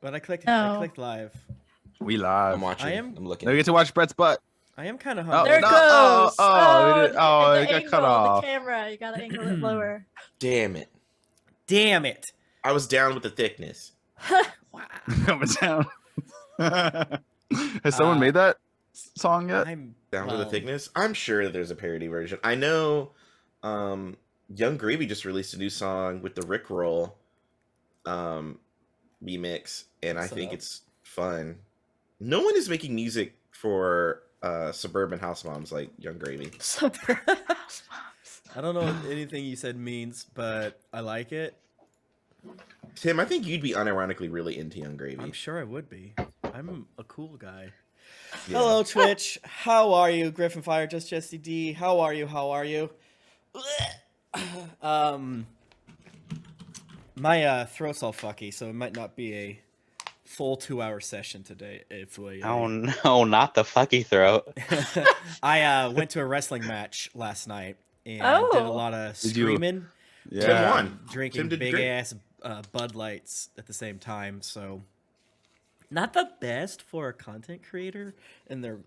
but I clicked live. We live. I'm watching. I'm looking. Now you get to watch Brett's butt. I am kind of Oh, hungry. There it goes. it got angle, cut off. The camera. You gotta angle it lower. Damn it. Damn it. I was down with the thickness. Wow. Coming down. Has someone made that song yet? I'm Down with the thickness? I'm sure there's a parody version. I know Young Gravy just released a new song with the Rickroll remix, and I think it's fun. No one is making music for suburban house moms like Young Gravy. I don't know what anything you said means, but I like it. Tim, I think you'd be unironically really into Young Gravy. I'm sure I would be. I'm a cool guy. Yeah. Hello, Twitch. How are you? Griffin Fire, just Jesse D. How are you? How are you? My throat's all fucky, so it might not be a full 2-hour session today. If we, Oh no, not the fucky throat. I went to a wrestling match last night and did a lot of screaming. Tim won. Drinking big ass Bud Lights at the same time, so not the best for a content creator in their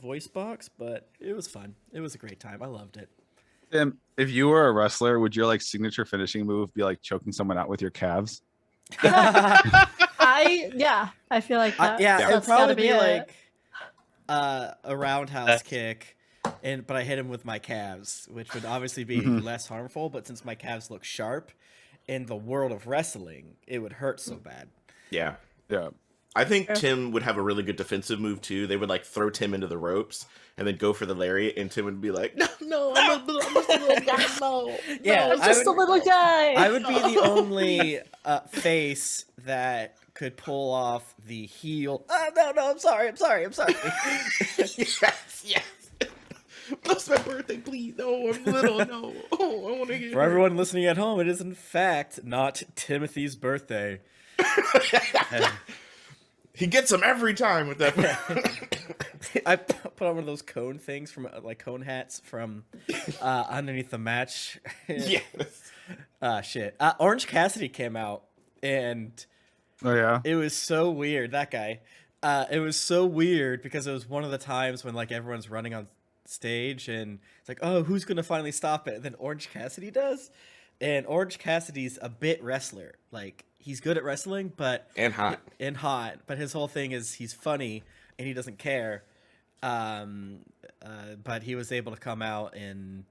voice box, but it was fun. It was a great time. I loved it. Tim, if you were a wrestler, would your like signature finishing move be like choking someone out with your calves? I feel like that. It would probably be like a roundhouse kick, but I hit him with my calves, which would obviously be less harmful. But since my calves look sharp, in the world of wrestling, it would hurt so bad. Yeah. Yeah. I think Tim would have a really good defensive move too. They would like throw Tim into the ropes and then go for the lariat, and Tim would be like, "No, I'm just a little guy. No, it's just a little guy." I would be the only face that could pull off the heel. Oh, no, I'm sorry. yes. Bless my birthday, please. No, I'm little. No. Oh, I want to hear. For everyone listening at home, it is in fact not Timothy's birthday. He gets them every time with that. I put on one of those cone things from like cone hats from underneath the match. Yes. Shit. Orange Cassidy came out and it was so weird. That guy. It was so weird because it was one of the times when like everyone's running on stage and it's like, oh, who's gonna finally stop it? And then Orange Cassidy does. And Orange Cassidy's a bit wrestler. Like, he's good at wrestling, but and hot. But his whole thing is he's funny and he doesn't care. But he was able to come out and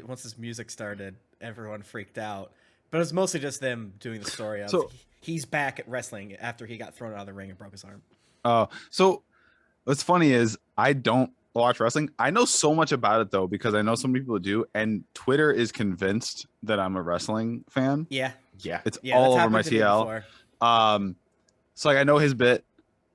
once his music started, everyone freaked out. But it was mostly just them doing the story of he's back at wrestling after he got thrown out of the ring and broke his arm. So what's funny is I don't watch wrestling. I know so much about it though because I know so many people do, and Twitter is convinced that I'm a wrestling fan. Yeah. It's all over my TL. So like I know his bit.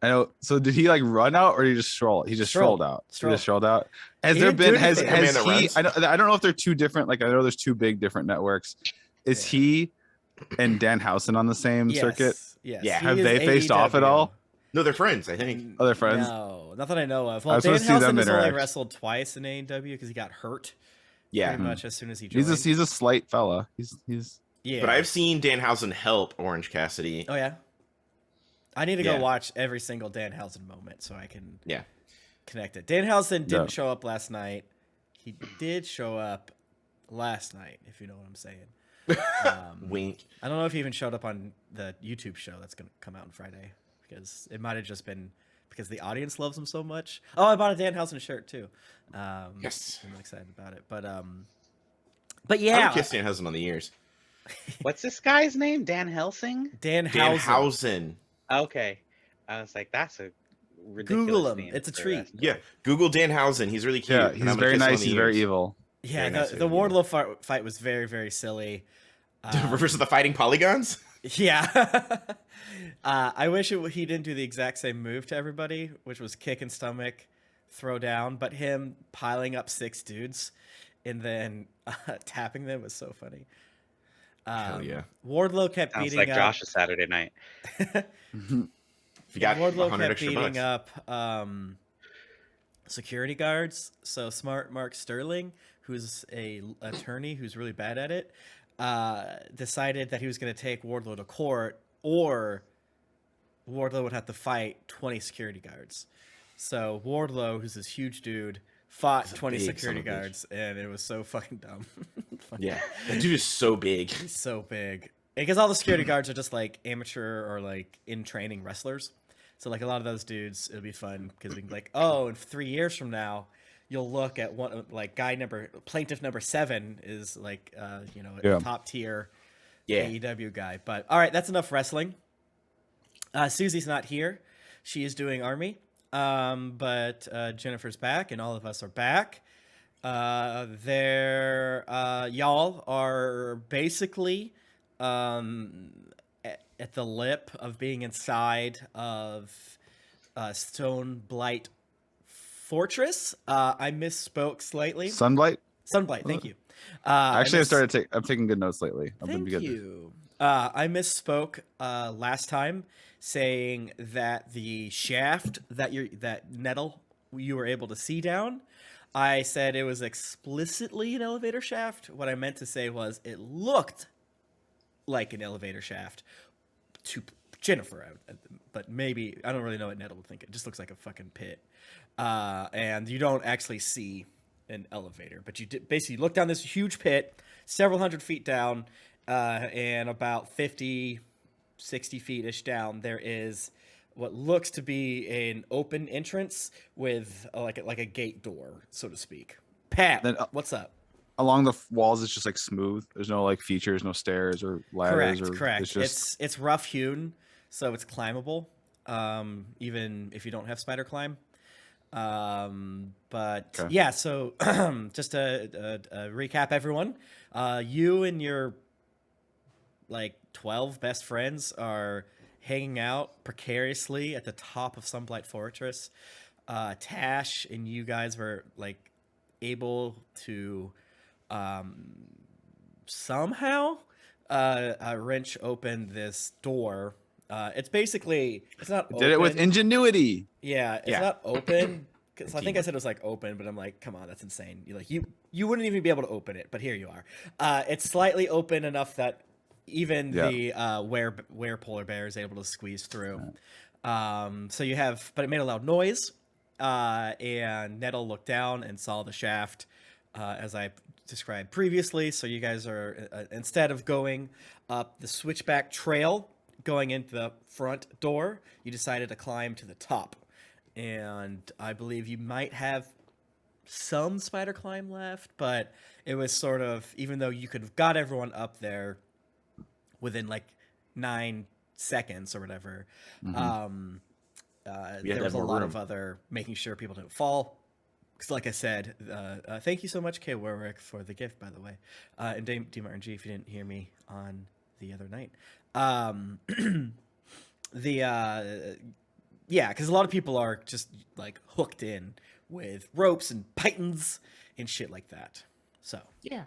I know. So did he like run out or did he just stroll? He just strolled out. He just strolled out. Has there been has he? I don't know if they're two different. Like I know there's two big different networks. Is he and Danhausen on the same circuit? Yes. Yeah. Have they faced off at all? No, they're friends, I think. Oh, they're friends? No, not that I know of. Well, Dan Danhausen has only wrestled twice in AEW because he got hurt. Yeah. Pretty much as soon as he joined. He's a slight fella. He's But I've seen Danhausen help Orange Cassidy. Oh, yeah? I need to go watch every single Danhausen moment so I can connect it. Danhausen didn't show up last night. He did show up last night, if you know what I'm saying. Wink. I don't know if he even showed up on the YouTube show that's going to come out on Friday. Because it might have just been because the audience loves him so much. Oh, I bought a Danhausen shirt too. Yes, I'm excited about it. But yeah, I would kiss Danhausen on the ears. What's this guy's name? Dan Helsing? Danhausen. Okay, I was like, that's a ridiculous Google him. name. It's a treat. Yeah, Google Danhausen. He's really cute. Yeah, he's very nice. He's very evil. Yeah, the Wardlow fight was very, very silly. Versus the fighting polygons. Yeah. I wish he didn't do the exact same move to everybody, which was kick and stomach, throw down, but him piling up 6 dudes and then tapping them was so funny. Hell yeah. Wardlow kept Sounds beating like up. Josh's Saturday night. Wardlow kept beating up security guards. So smart Mark Sterling, who's a attorney who's really bad at it, decided that he was going to take Wardlow to court or Wardlow would have to fight 20 security guards. So Wardlow, who's this huge dude, fought 20 security guards, and it was so fucking dumb. Yeah, that dude is so big. He's so big. Because all the security guards are just like amateur or like in training wrestlers. So like a lot of those dudes, it'll be fun because we can be like, oh, in 3 years from now, you'll look at one like plaintiff number 7 is like a top tier AEW guy. But all right, that's enough wrestling. Susie's not here. She is doing Army. But Jennifer's back and all of us are back. Y'all are basically at the lip of being inside of Stone Blight Fortress. I misspoke slightly. Sunblight? Sunblight, thank you. Actually, I'm taking good notes lately. Thank you. I misspoke last time, saying that the shaft that Nettle you were able to see down. I said it was explicitly an elevator shaft. What I meant to say was it looked like an elevator shaft to Jennifer, but maybe I don't really know what Nettle would think. It just looks like a fucking pit, and you don't actually see an elevator, but you basically look down this huge pit, several hundred feet down, and about 50, 60 feet-ish down, there is what looks to be an open entrance with like a gate door, so to speak. Pat, then, what's up? Along the walls, it's just like smooth. There's no like features, no stairs or ladders. Correct. It's rough hewn, so it's climbable, even if you don't have spider climb. But okay. Yeah, so just to recap, everyone, you and your like 12 best friends are hanging out precariously at the top of Sunblight Fortress. Tash and you guys were like able to somehow wrench open this door. It's not open. Did it with ingenuity. Yeah, it's not open. Because I think I said it was like open, but I'm like, come on, that's insane. You wouldn't even be able to open it, but here you are. It's slightly open enough that even the were polar bear is able to squeeze through. So you have, but it made a loud noise, and Nettle looked down and saw the shaft, as I described previously. So you guys are, instead of going up the switchback trail, going into the front door, you decided to climb to the top. And I believe you might have some spider climb left, but it was sort of, even though you could have got everyone up there within like 9 seconds or whatever, there was a lot of other making sure people didn't fall. Because like I said, thank you so much, Kay Warwick, for the gift, by the way. And D. Martin G, if you didn't hear me on the other night. Yeah, because a lot of people are just like hooked in with ropes and pythons and shit like that. So yeah.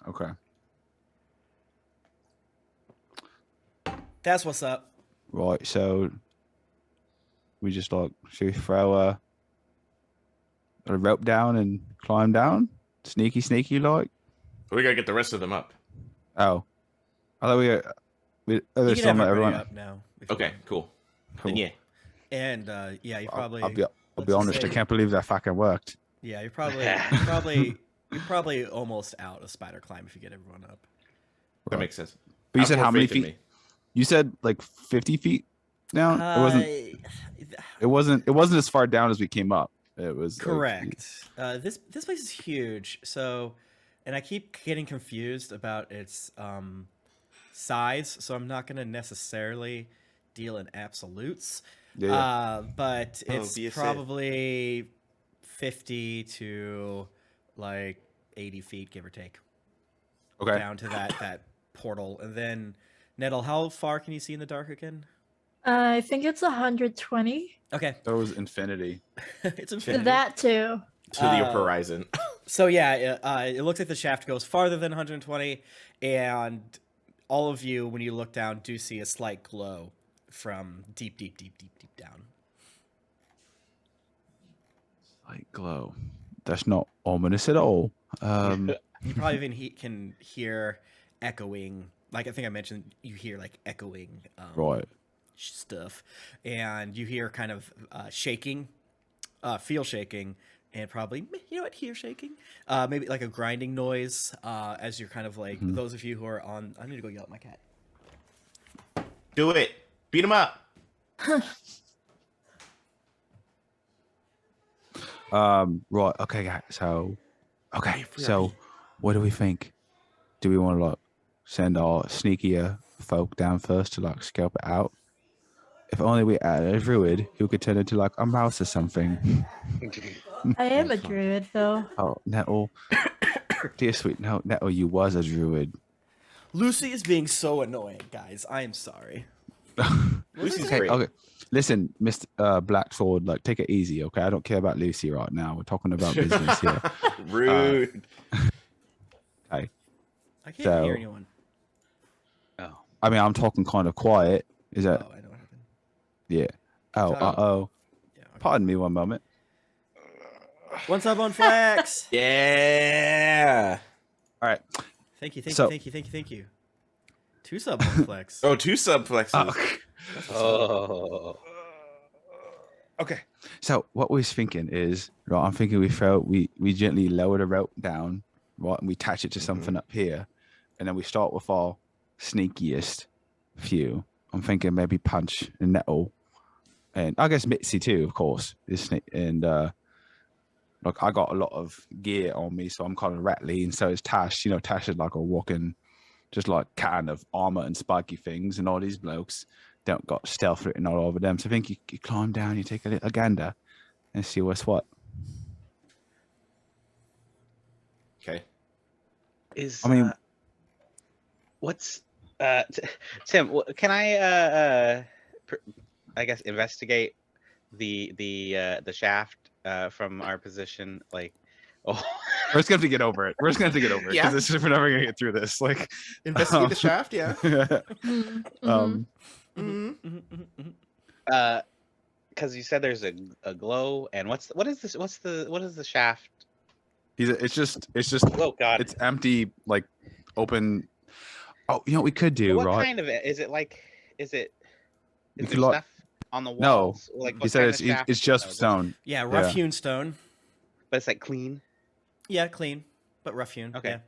Okay. That's what's up. Right, so we just like should we throw a rope down and climb down, sneaky like. We gotta get the rest of them up. Oh, I thought there's some that everyone up now. Okay, cool. Then yeah. And yeah, you probably. I'll be honest. I can't believe that fucking worked. Yeah, you're probably almost out of spider climb if you get everyone up. That makes sense. But you said how many feet? You said like 50 feet down. It wasn't as far down as we came up. It was correct. This place is huge. So, and I keep getting confused about its size. So I'm not going to necessarily deal in absolutes. Yeah. But it's probably 50 to like 80 feet, give or take. Okay. Down to that portal, and then Nettle, how far can you see in the dark again? I think it's 120. Okay. That was infinity. It's infinity. That too. To the horizon. So yeah, it looks like the shaft goes farther than 120, and all of you, when you look down, do see a slight glow from deep down. Slight glow. That's not ominous at all. You probably even can hear echoing like I think I mentioned, you hear like echoing right stuff, and you hear kind of shaking, feel shaking, and probably hear shaking, maybe like a grinding noise as you're kind of like those of you who are on. I need to go yell at my cat. Do it. Beat him up. Right. Okay, guys. So what do we think? Do we want to like send our sneakier folk down first to like scope it out? If only we had a druid who could turn into like a mouse or something. I am a druid, though. Oh, Nettle. Dear sweet Nettle, you was a druid. Lucy is being so annoying, guys. I am sorry. Lucy's great. Okay. Listen, Mr. Blacksword, like take it easy, okay? I don't care about Lucy right now. We're talking about business here. Rude. Okay. I can't hear anyone. Oh. I mean, I'm talking kind of quiet. Is that? Oh, I know what happened. Yeah. Oh, uh-oh. Yeah, okay. Pardon me one moment. One sub on Flex. Yeah. All right. Thank you. 2 sub on Flex. Oh, 2 sub flexes. Oh. Okay. So what we're thinking is, right, I'm thinking we gently lower the rope down, right, and we attach it to something up here, and then we start with our sneakiest few. I'm thinking maybe Punch and Nettle, and I guess Mitzi too, of course. And like I got a lot of gear on me, so I'm kind of rattly, and so is Tash. You know, Tash is like a walking, just like kind of armor and spiky things, and all these blokes don't got stealth written all over them. So I think you climb down, you take a little gander, and see what's what. Okay. What's Tim? Can I I guess investigate the shaft from our position? Like, we're just gonna have to get over it. We're because we're never gonna get through this. Like, investigate the shaft. Yeah. Because you said there's a glow, and what is the shaft? It's just. Oh God! It's empty, like open. Oh, you know what we could do, what right? What kind of it is it? Like, is there like, stuff on the walls? No, like, he said it's just stone. Yeah, rough hewn stone. But it's like clean. Yeah, clean, but rough hewn. Okay. Yeah.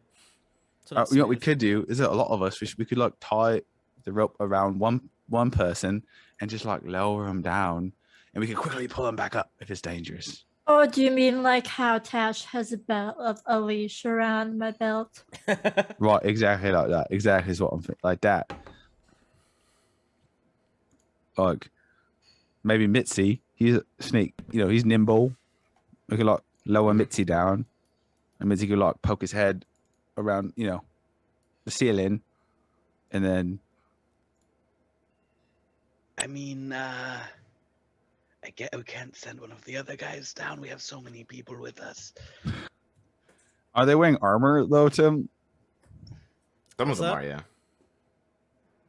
So You know what we could do is that a lot of us we could like tie the rope around one person and just like lower them down, and we can quickly pull them back up if it's dangerous. Oh, do you mean like how Tash has a leash around my belt? Right, exactly like that. Exactly is what I'm thinking. Like that. Like maybe Mitzi, he's a sneak. You know, he's nimble. We could like lower Mitzi down, and Mitzi could like poke his head around, you know, the ceiling, and then. I mean, I get we can't send one of the other guys down. We have so many people with us. Are they wearing armor though, Tim? Some of them are, yeah.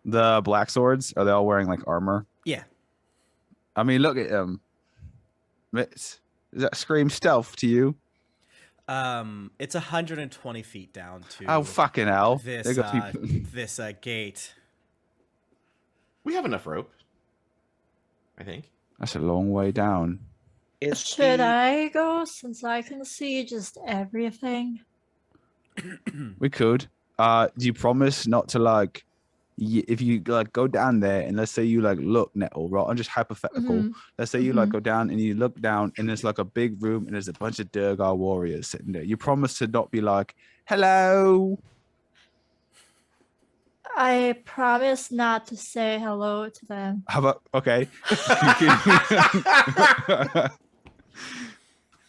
The black swords, are they all wearing like armor? Yeah. I mean, look at them. Does that scream stealth to you? It's 120 feet down to. Oh fucking hell! This gate. We have enough rope, I think. That's a long way down. Should I go, since I can see just everything? We could. Do you promise not to like? If you like go down there and let's say you like look, Nettle, right? I'm just hypothetical. Let's say you like go down and you look down and there's like a big room and there's a bunch of Durgar warriors sitting there. You promise to not be like, hello. I promise not to say hello to them. How about okay?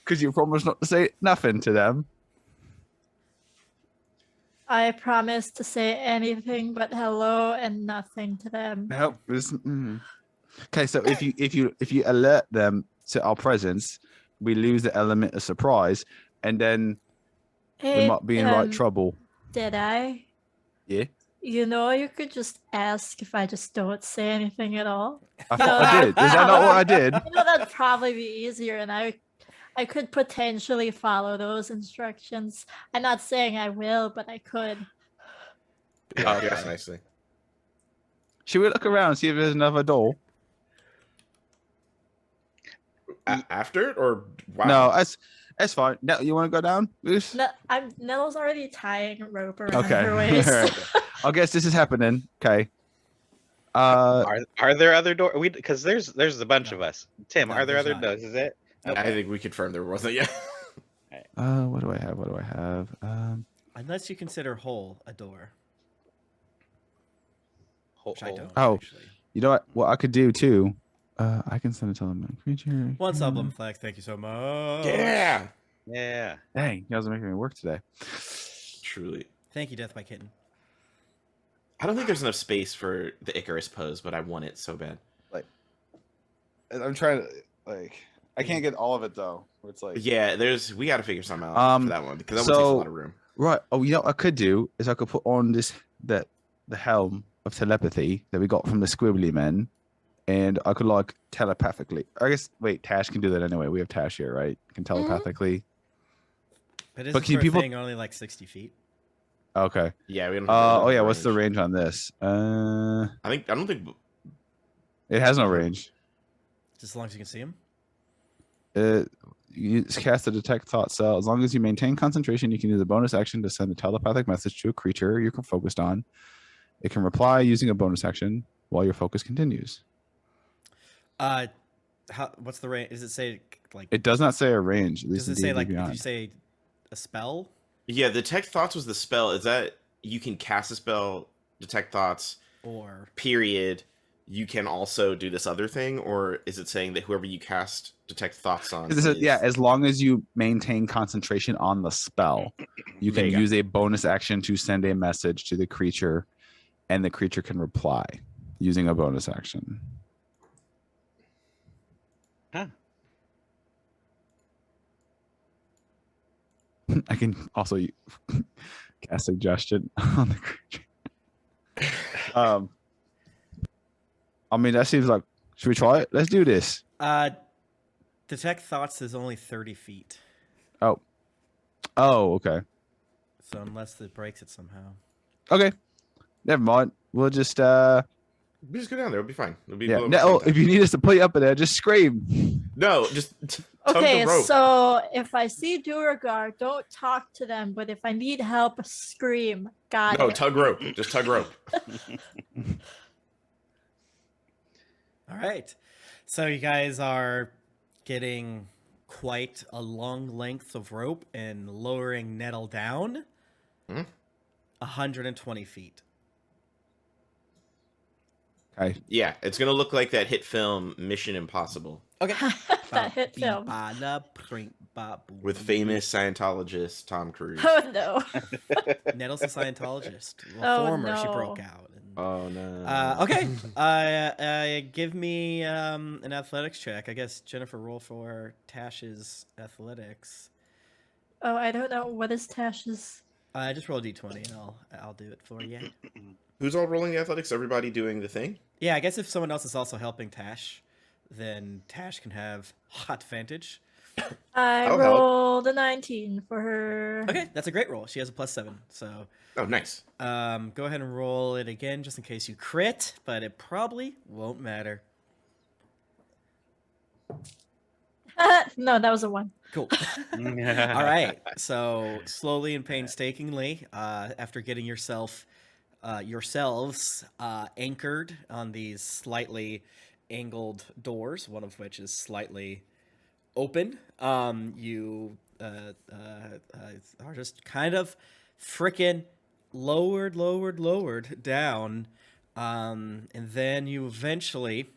Could you promise not to say nothing to them? I promise to say anything but hello and nothing to them. Nope. Okay, so if you alert them to our presence, we lose the element of surprise, and then we might be in right trouble. Did I? Yeah. You know, you could just ask if I just don't say anything at all. I thought I did. Is that not what I did? You know, that'd probably be easier, and I could potentially follow those instructions. I'm not saying I will, but I could. Yeah, yes, nicely. Should we look around and see if there's another door? After or wow? No, that's fine. Now you want to go down, Goose? No, Nettle's already tying a rope around Okay. her waist. Right. I guess this is happening. Okay. Are there other doors? Because there's a bunch of us. Tim, No, are there there's other not. doors? Is it? Okay. I think we confirmed there wasn't yet. What do I have? What do I have? Unless you consider hole a door. Which I don't, Oh. actually. You know what I could do too? I can send a telephone creature. One sublime flag, thank you so much. Yeah. Yeah. Dang, you guys are making me work today. Truly. Thank you, Death by Kitten. I don't think there's enough space for the Icarus pose, but I want it so bad. Like, I'm trying to I can't get all of it though. Where it's like, Yeah, we got to figure something out for that one because that one takes a lot of room. Right. Oh, you know what I could do is I could put on the helm of telepathy that we got from the Squibbly men, and I could telepathically. I guess Tash can do that anyway. We have Tash here, right? Can telepathically. But isn't the thing only like 60 feet? Okay. Yeah, we don't. Oh yeah, what's the range on this? I don't think it has no range. Just as long as you can see him. You cast a detect thought cell. As long as you maintain concentration, you can use a bonus action to send a telepathic message to a creature you're focused on. It can reply using a bonus action while your focus continues. What's the range? Does it say like? It does not say a range. Does it say like? Did you say a spell? Yeah, detect thoughts was the spell. Is that you can cast a spell, detect thoughts, or period? You can also do this other thing, or is it saying that whoever you cast detect thoughts on? Yeah, as long as you maintain concentration on the spell, you can use a bonus action to send a message to the creature, and the creature can reply using a bonus action. Huh. I can also cast suggestion on the creature. I mean, that seems like. Should we try it? Let's do this. Detect thoughts is only 30 feet. Oh, okay. So unless it breaks it somehow. Okay, never mind. We'll just We just go down there. It'll be fine. It'll be if you need us to put you up in there, just scream. No, just okay. So if I see Duragar, don't talk to them. But if I need help, scream. Got it. No, tug rope. Just tug rope. All right. So you guys are getting quite a long length of rope and lowering Nettle down 120 feet. Okay. Yeah, it's going to look like that hit film Mission Impossible. Okay. That hit film. With famous Scientologist Tom Cruise. Oh, no. Nettle's a Scientologist. Well, former, she broke out. Oh, no. Okay. Give me an athletics check. I guess Jennifer, roll for Tash's athletics. Oh, I don't know. What is Tash's? Just roll a d20 and I'll do it for you. Who's all rolling the athletics? Everybody doing the thing? Yeah, I guess if someone else is also helping Tash, then Tash can have hot advantage. I rolled a 19 for her. Okay, that's a great roll. She has a +7, so. Oh, nice. Go ahead and roll it again, just in case you crit, but it probably won't matter. No, that was a 1. Cool. All right. So slowly and painstakingly, after getting yourselves anchored on these slightly angled doors, one of which is slightly open, you are just kind of frickin' lowered down, and then you eventually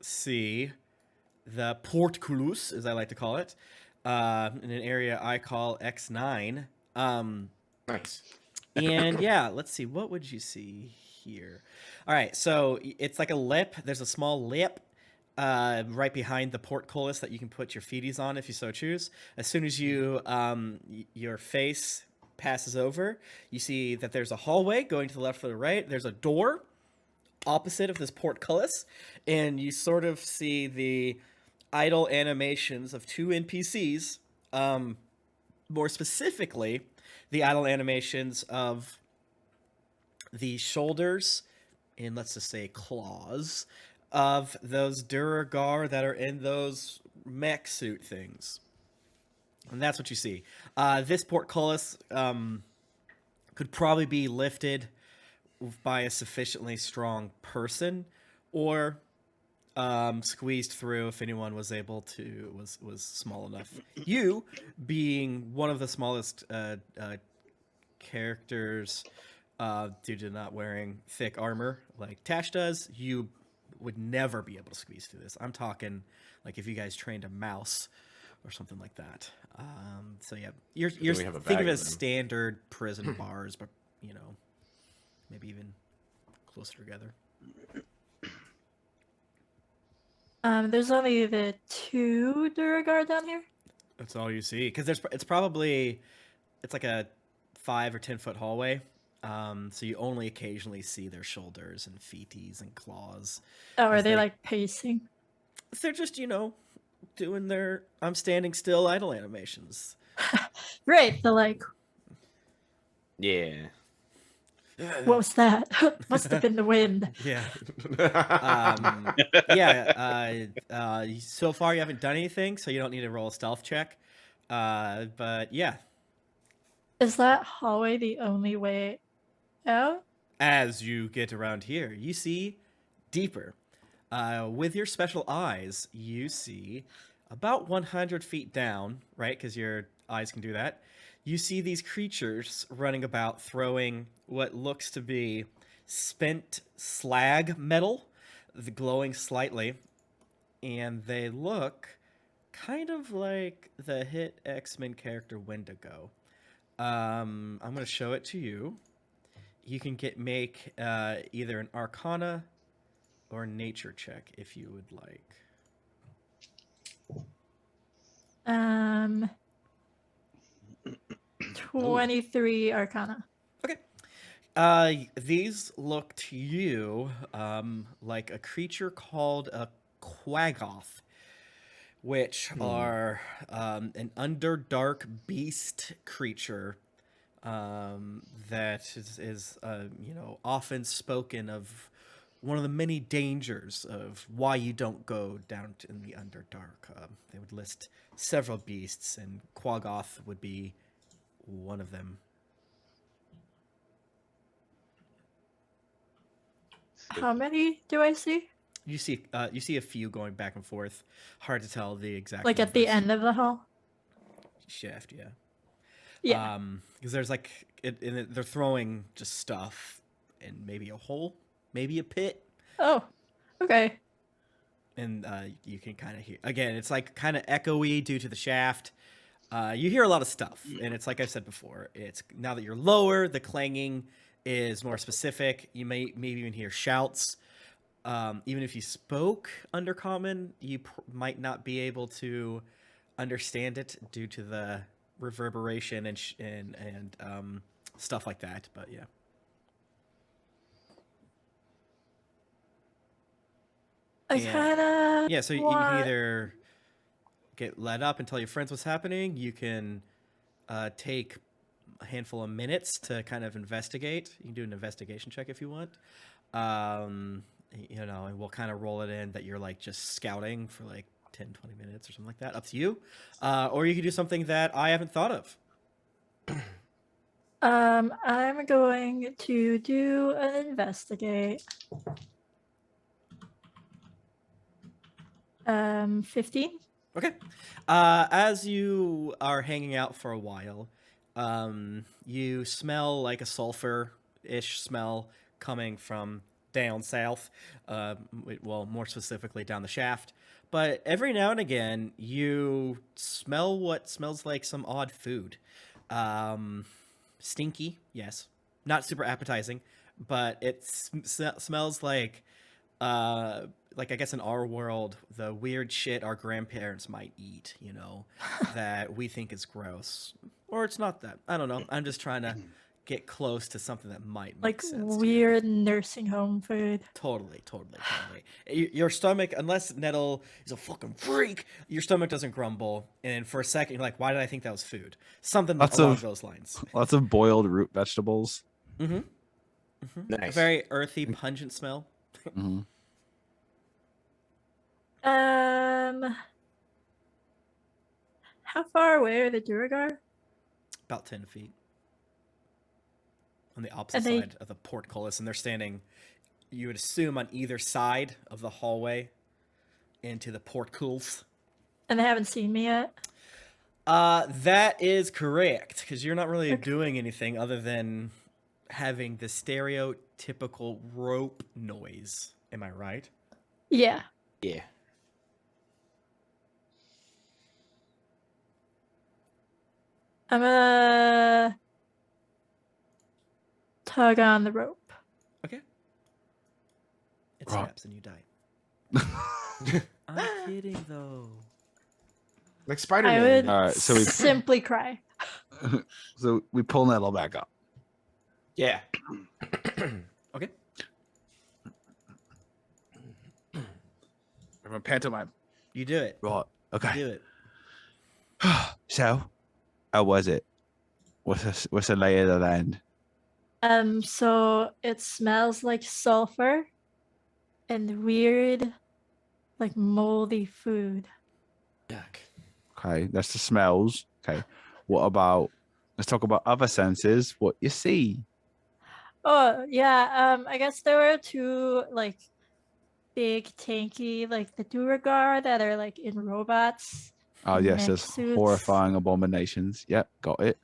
see the portcullis, as I like to call it, in an area I call X9. Nice. And yeah, let's see. What would you see here? All right, so it's like a lip. There's a small lip right behind the portcullis that you can put your feeties on if you so choose. As soon as you your face passes over, you see that there's a hallway going to the left or the right. There's a door opposite of this portcullis, and you sort of see the idle animations of 2 NPCs. More specifically, the idle animations of the shoulders and let's just say claws of those Duragar that are in those mech suit things. And that's what you see. This portcullis could probably be lifted by a sufficiently strong person, or squeezed through if anyone was able to was small enough. You, being one of the smallest characters, due to not wearing thick armor like Tash does, you would never be able to squeeze through this. I'm talking like if you guys trained a mouse or something like that. So yeah, you're think of it as standard prison bars, but you know, maybe even closer together. There's only the 2 Duragar down here. That's all you see, because it's like a 5 or 10 foot hallway. So you only occasionally see their shoulders and feeties and claws. Oh, are they like pacing? They're just, you know, doing their I'm standing still idle animations. Right, the like. Yeah. What was that? Must have been the wind. Yeah. So far you haven't done anything, so you don't need to roll a stealth check. But yeah. Is that hallway the only way out? As you get around here, you see deeper. With your special eyes, you see about 100 feet down, right? Because your eyes can do that. You see these creatures running about, throwing what looks to be spent slag metal, glowing slightly, and they look kind of like the hit X-Men character Wendigo. I'm going to show it to you. You can make either an Arcana or Nature check if you would like. 23 Arcana. Okay. These look to you like a creature called a Quaggoth, which are an underdark beast creature that is you know, often spoken of one of the many dangers of why you don't go down in the Underdark. They would list several beasts, and Quaggoth would be one of them. How many do I see? You see a few going back and forth. Hard to tell the exact. Like numbers. At the end of the hall. Shaft, yeah. Yeah. Because there's like they're throwing just stuff in maybe a hole, maybe a pit. Oh, okay. And you can kind of hear again. It's like kind of echoey due to the shaft. You hear a lot of stuff, and it's like I said before. It's now that you're lower, the clanging is more specific. You may maybe even hear shouts. Even if you spoke Undercommon, you might not be able to understand it due to the reverberation and stuff like that. But yeah. I kind of yeah. So you can either get let up and tell your friends what's happening. You can take a handful of minutes to kind of investigate. You can do an investigation check if you want. You know, and we'll kind of roll it in that you're like just scouting for like 10, 20 minutes or something like that. Up to you. Or you can do something that I haven't thought of. I'm going to do an investigate. 15. Okay. As you are hanging out for a while, you smell like a sulfur-ish smell coming from down south, well, more specifically down the shaft. But every now and again, you smell what smells like some odd food. Stinky, yes. Not super appetizing, but it smells like I guess in our world, the weird shit our grandparents might eat, you know, that we think is gross. Or it's not that. I don't know. I'm just trying to get close to something that might make sense. Like weird nursing home food. Totally. Your stomach, unless Nettle is a fucking freak, your stomach doesn't grumble. And for a second, you're like, why did I think that was food? Something along those lines. Lots of boiled root vegetables. Mm-hmm. Nice. A very earthy, pungent smell. Mm-hmm. How far away are the Duergar? About 10 feet. On the opposite side of the portcullis, and they're standing, you would assume, on either side of the hallway into the portcullis. And they haven't seen me yet? That is correct, because you're not really doing anything other than having the stereotypical rope noise. Am I right? Yeah. Yeah. I'm gonna tug on the rope. Okay. It snaps and you die. I'm kidding, though. Like Spider-Man. I would All right, so we simply cry. So we pull Nettle back up. Yeah. Okay. Everyone pantomime. You do it. Right. Okay. You do it. So, how was it? What's the lay of the land? So it smells like sulfur and weird, like moldy food. Yuck. Okay, that's the smells. Okay. What about, let's talk about other senses. What you see? Oh, yeah. I guess there were two, like, big, tanky, like, the Duergar that are, like, in robots. Oh, yes, there's horrifying abominations. Yep, got it.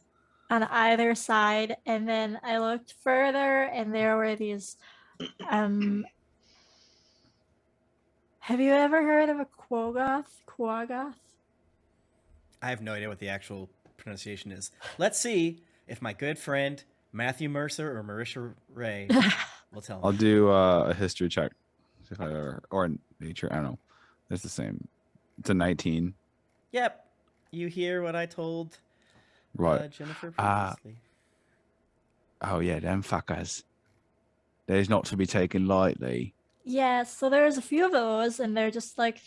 On either side. And then I looked further, and there were these, have you ever heard of a Quaggoth? I have no idea what the actual pronunciation is. Let's see if my good friend Matthew Mercer or Marisha Ray will tell me. I'll do a history check. See if I or nature. I don't know. It's the same. It's a 19. Yep. You hear what I told Jennifer previously. Oh, yeah, them fuckers. They're not to be taken lightly. Yeah, so there's a few of those, and they're just like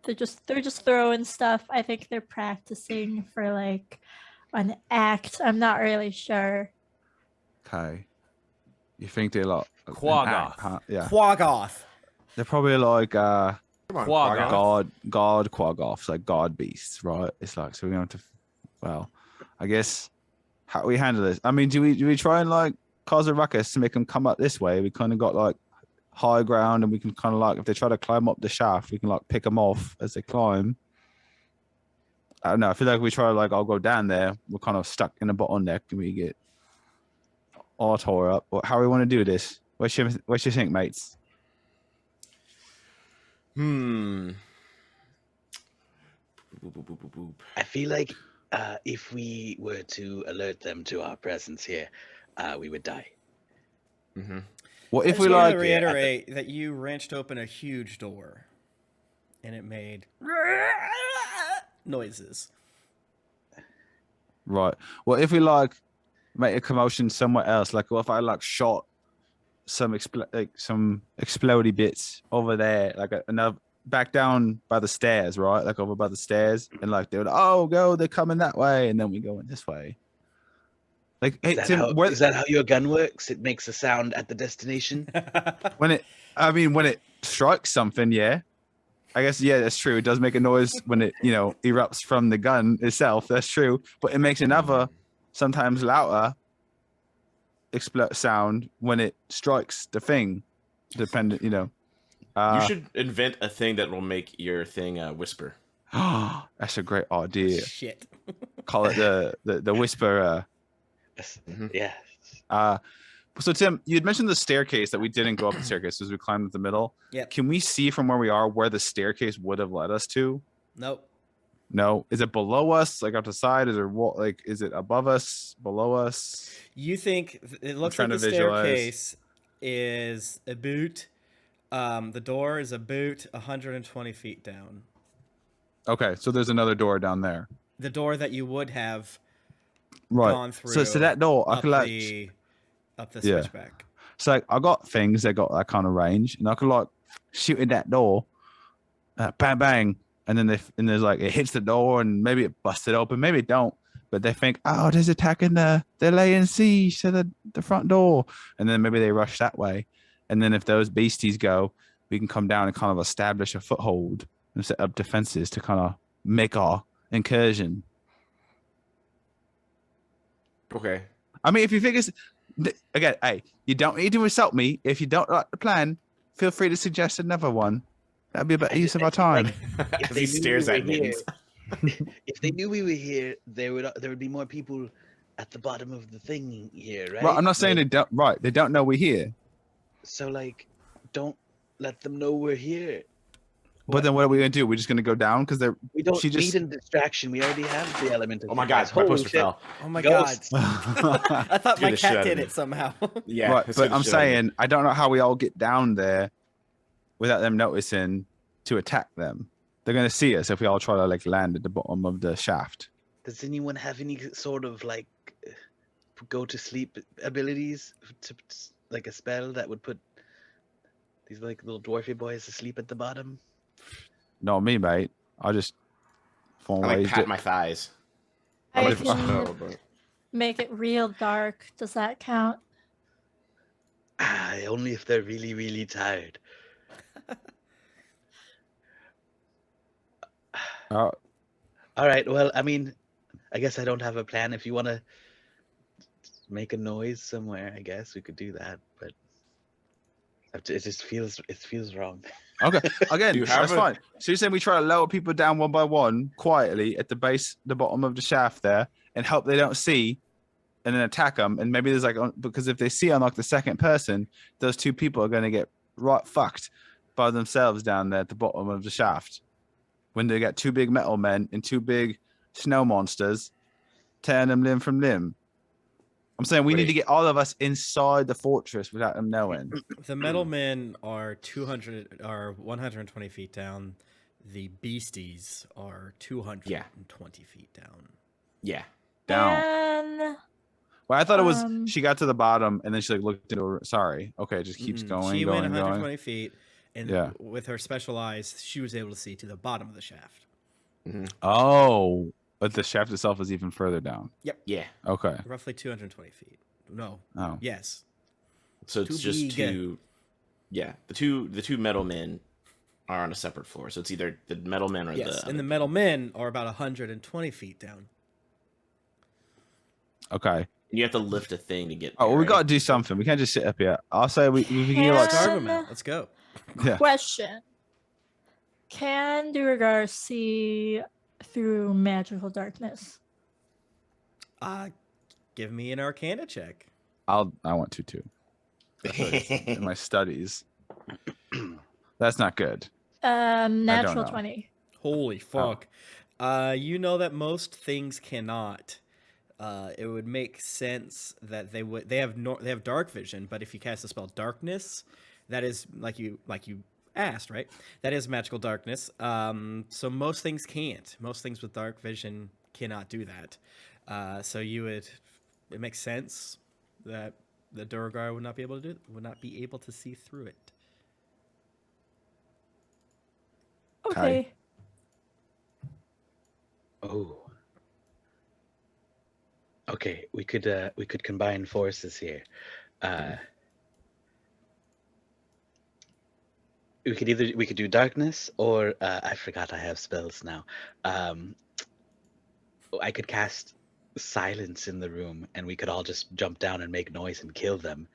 they're just throwing stuff. I think they're practicing for like an act. I'm not really sure. Okay. You think they're like Quaggoth? Huh? Yeah. Quaggoth. They're probably like Come on, Quaggoth. god Quaggoths, like god beasts, right? It's like, so we're going to, well, I guess, how do we handle this? I mean, do we try and like cause a ruckus to make them come up this way? We kind of got like high ground, and we can kind of like, if they try to climb up the shaft, we can like pick them off as they climb. I don't know. I feel like we try to like, I'll go down there. We're kind of stuck in a bottleneck, and we get all tore up. How do we want to do this? What you think, mates? I feel like if we were to alert them to our presence here, we would die. Mm-hmm. What if we like reiterate that you wrenched open a huge door, and it made noises. Right. Well, if we like make a commotion somewhere else, like, what if I like shot some explodey bits over there, like another back down by the stairs, right? Like over by the stairs, and like they would, they're coming that way, and then we go in this way. Like, hey, Tim, is that how your gun works? It makes a sound at the destination. when it strikes something, yeah. I guess, yeah, that's true. It does make a noise when it, erupts from the gun itself. That's true. But it makes another, sometimes louder, sound when it strikes the thing. Dependent, you should invent a thing that will make your thing whisper. That's a great idea. Shit. Call it the whisper. Yeah. So Tim, you had mentioned the staircase, that we didn't go up the staircase as we climbed up the middle. Yeah. Can we see from where we are where the staircase would have led us to? Nope. No. Is it below us? Like up the side? Is it above us? Below us? You think it looks like the staircase is a boot. The door is a boot 120 feet down. Okay, so there's another door down there. The door that you would have gone through. So that door, I could up the switchback. So I got things that got that kind of range, and I could like shoot in that door, bang bang, and then there's like it hits the door, and maybe it busted open, maybe it don't. but they think, oh, there's attacking they're laying siege to the front door, and then maybe they rush that way, and then if those beasties go, we can come down and kind of establish a foothold and set up defenses to kind of make our incursion. Okay. I mean, if you think it's again, hey, you don't need to insult me. If you don't like the plan, feel free to suggest another one. That'd be a better use of our time. Like, he stares at Mittens. If they knew we were here, there would be more people at the bottom of the thing here, right? Right, I'm not saying they don't. Right, they don't know we're here. So like, don't let them know we're here. But then what are we gonna do? We're just gonna go down because we don't need a distraction. We already have the element of. Oh my god, my poster fell. Oh my god. I thought my cat did it somehow. Yeah, right, but I'm saying I don't know how we all get down there without them noticing to attack them. They're gonna see us if we all try to like land at the bottom of the shaft. Does anyone have any sort of like go to sleep abilities, to like a spell that would put these like little dwarfy boys to sleep at the bottom? Not me, mate. I just pat my thighs. I can make it real dark. Does that count? Only if they're really, really tired. All right. Well, I mean, I guess I don't have a plan. If you want to make a noise somewhere, I guess we could do that. But it just feels wrong. Okay. Again, that's fine. So you're saying we try to lower people down one by one quietly at the bottom of the shaft there, and hope they don't see, and then attack them. And maybe there's like, because if they see on like the second person, those two people are going to get right fucked by themselves down there at the bottom of the shaft. When they got two big metal men and two big snow monsters tearing them limb from limb. I'm saying we need to get all of us inside the fortress without them knowing. The metal men are 120 feet down. The beasties are 220 feet down. Yeah. Down. Well, I thought it was she got to the bottom and then she like looked into her. Sorry. Okay, it just keeps going. She went 120 feet. And with her special eyes, she was able to see to the bottom of the shaft. Mm-hmm. Oh, but the shaft itself is even further down. Yep. Yeah. Okay. Roughly 220 feet. No. Oh. Yes. So it's just two. Yeah. The two metal men are on a separate floor. So it's either the metal men or the. And the metal men are about 120 feet down. Okay. And you have to lift a thing to get. Oh, well, we got to do something. We can't just sit up here. I'll say we can like starve them out. Let's go. Yeah. Question: can Duergar see through magical darkness? Give me an Arcana check. I want to too. In my studies. That's not good. Natural 20. Holy fuck! You know that most things cannot. It would make sense that they would. They have dark vision, but if you cast the spell darkness, that is like you asked, right? That is magical darkness. So most things can't. Most things with dark vision cannot do that. So it makes sense that the Duergar would not be able to see through it. Okay. Oh. Okay, we could combine forces here. We could do darkness, or I forgot I have spells now. I could cast silence in the room, and we could all just jump down and make noise and kill them.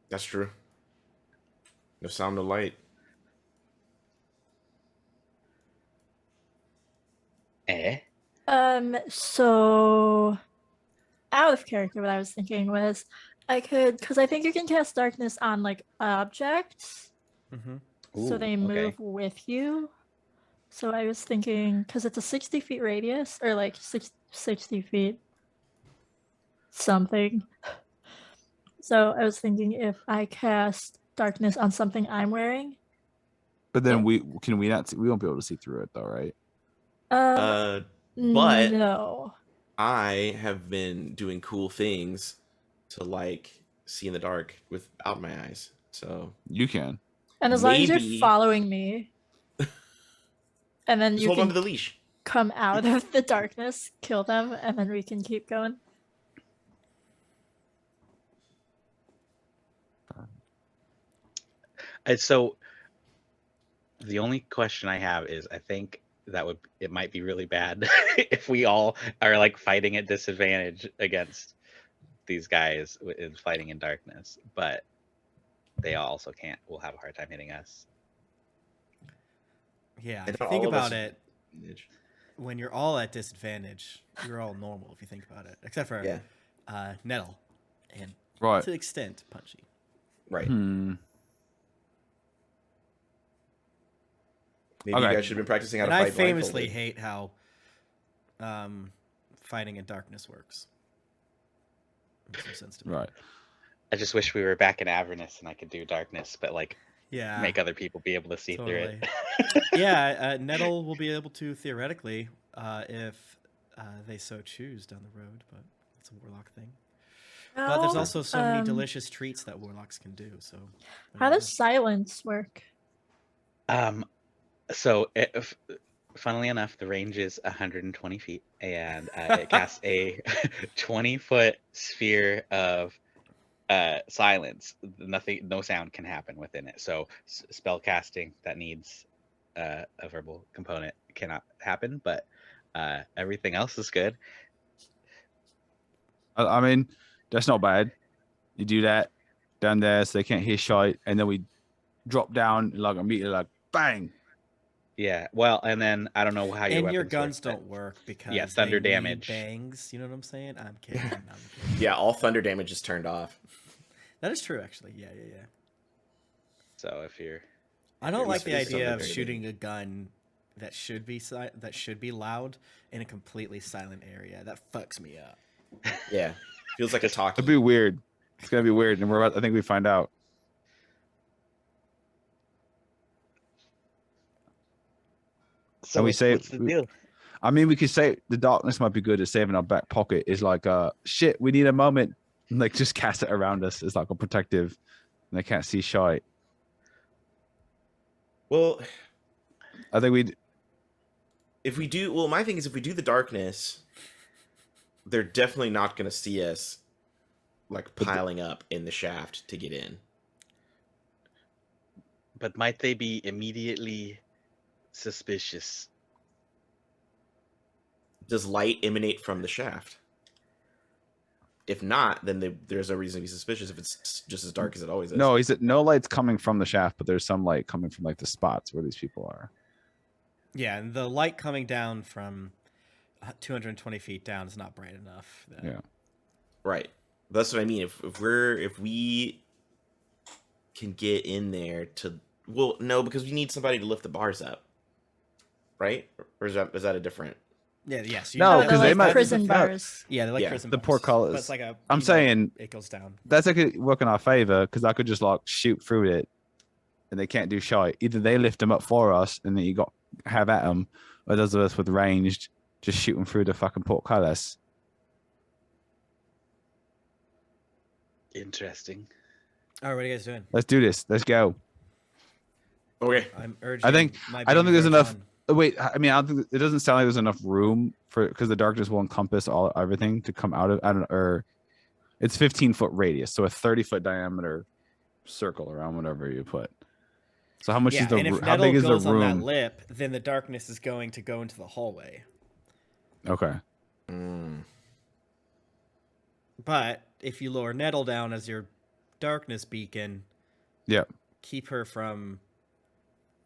That's true. No sound, no light. So out of character, what I was thinking was because I think you can cast darkness on like objects, so they move with you. So I was thinking, because it's a 60 feet radius, or like 60 feet something. So I was thinking if I cast darkness on something I'm wearing. But then we won't be able to see through it though, right? But no. I have been doing cool things to like see in the dark without my eyes. So you can. And as long as you're following me. And then just hold on to the leash. come out of the darkness, kill them, and then we can keep going. So the only question I have is, I think it might be really bad if we all are like fighting at disadvantage against these guys in fighting in darkness, but they also will have a hard time hitting us. Yeah, if you think about it, when you're all at disadvantage, you're all normal if you think about it, except for Nettle and to an extent Punchy. Right. Maybe you guys should have been practicing how to fight. I famously hate how fighting in darkness works. Makes no sense to me. Right. I just wish we were back in Avernus and I could do darkness, but like make other people be able to see through it. Yeah, Nettle will be able to theoretically if they so choose down the road, but it's a warlock thing. But there's also so many delicious treats that warlocks can do. So how does silence work? So, funnily enough, the range is 120 feet, and it casts a 20-foot sphere of silence. No sound can happen within it. So, spell casting that needs a verbal component cannot happen, but everything else is good. I mean, that's not bad. You do that down there so they can't hear shite, and then we drop down like immediately, like bang. Yeah, well, and then I don't know how your guns don't work because thunder damage bangs. You know what I'm saying? I'm kidding. Yeah, all thunder damage is turned off. That is true, actually. Yeah. So if you're, I don't like the idea of shooting a gun that should be loud in a completely silent area. That fucks me up. Yeah, feels like a talk. It'd be weird. It's gonna be weird, and I think we find out. So what's the deal? I mean, we could say the darkness might be good at saving our back pocket. Is like, shit, we need a moment. And like, just cast it around us. It's like a protective, and they can't see shite. Well, I think if we do, well, my thing is if we do the darkness, they're definitely not going to see us like piling up in the shaft to get in. But might they be immediately suspicious? Does light emanate from the shaft? If not, then there's no reason to be suspicious if it's just as dark as it always is. No, no light's coming from the shaft, but there's some light coming from like the spots where these people are. Yeah, and the light coming down from 220 feet down is not bright enough. Yeah. Right. That's what I mean. If we can get in there to, well, no, because we need somebody to lift the bars up. Right? Or is that a different? Yeah, yes. No, because they might prison bars. Yeah, they're like prison bars. The portcullis. But it's like I'm saying it goes down. That's like work in our favor because I could just like shoot through it, and they can't do shite. Either they lift them up for us, and then you have at them, or those of us with ranged just shoot them through the fucking portcullis. Interesting. All right, what are you guys doing? Let's do this. Let's go. Okay. I'm urging. I don't think there's enough. Wait, I mean, I don't think it doesn't sound like there's enough room because the darkness will encompass everything to come out of. I don't know. Or it's 15-foot radius, so a 30-foot diameter circle around whatever you put. So how much is the? And if how big is the room? On that lip, then the darkness is going to go into the hallway. Okay. But if you lower Nettle down as your darkness beacon, keep her from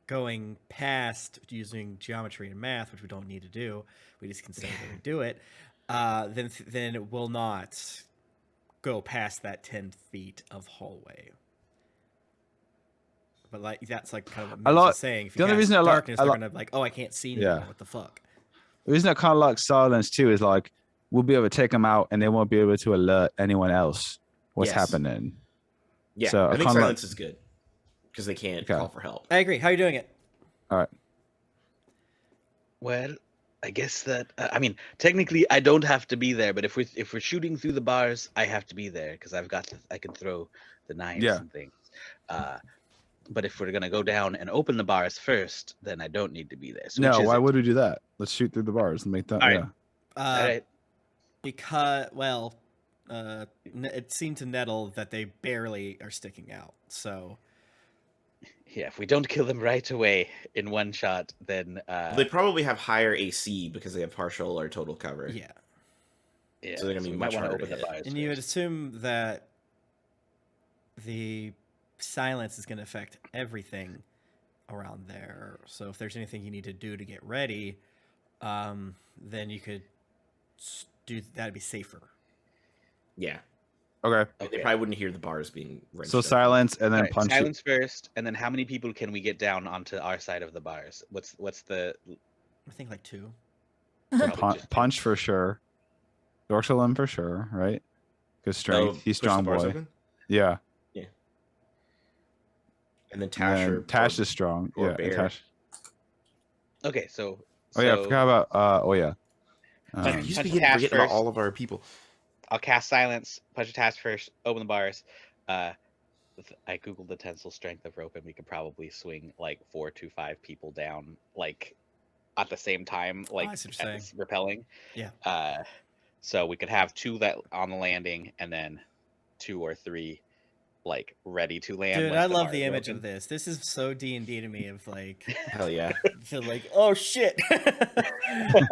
going past using geometry and math, which we don't need to do. We just can say that we do it. Then it will not go past that 10 feet of hallway. But like that's like kind of what saying. If you the only reason darkness, they're gonna like, oh, I can't see anything. What the fuck? The reason I kind of like silence too is like we'll be able to take them out, and they won't be able to alert anyone else what's happening. Yeah, so I think silence is good because they can't call for help. I agree. How are you doing it? All right. Well, I guess that I mean, technically, I don't have to be there, but if we're shooting through the bars, I have to be there because I can throw the knives and things. But if we're gonna go down and open the bars first, then I don't need to be there. So no, why would we do that? Let's shoot through the bars and make that. All right. All right. Because it seemed to Nettle that they barely are sticking out. So yeah, if we don't kill them right away in one shot, then they probably have higher AC because they have partial or total cover. Yeah. Yeah. So they're gonna be much harder to hit. And you would assume that the silence is going to affect everything around there. So if there's anything you need to do to get ready, then you could do that'd be safer. Yeah. Okay. They probably wouldn't hear the bars being wrenched so up. Silence and then punch. Silence first, and then how many people can we get down onto our side of the bars? What's the? I think like 2. So punch for sure. Dorsalim for sure, right? Because strength, he's strong boy. Yeah. Yeah. And then Tash. Tash is strong. Or yeah. Bear. Tash. Okay, so. Oh yeah, I forgot about. Oh yeah. You used to be forgetting about all of our people. I'll cast Silence, punch a task first, open the bars. I googled the tensile strength of rope, and we could probably swing like 4 to 5 people down, like at the same time, like repelling. Yeah. So we could have 2 that on the landing, and then 2 or 3 like ready to land. Dude, I love the image of this. This is so D&D to me. Of like, hell yeah. Feel like, oh shit.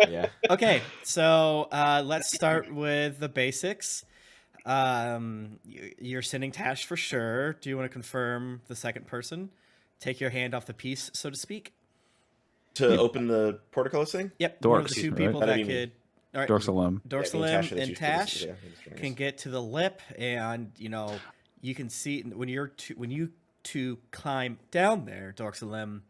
Yeah. Okay, so let's start with the basics. You're sending Tash for sure. Do you want to confirm the second person? Take your hand off the piece, so to speak. To open the portcullis thing? Yep. One of the 2 people that could. All right. Dorsalim and Tash can get to the lip, and you can see when you two climb down there, Dorsalim,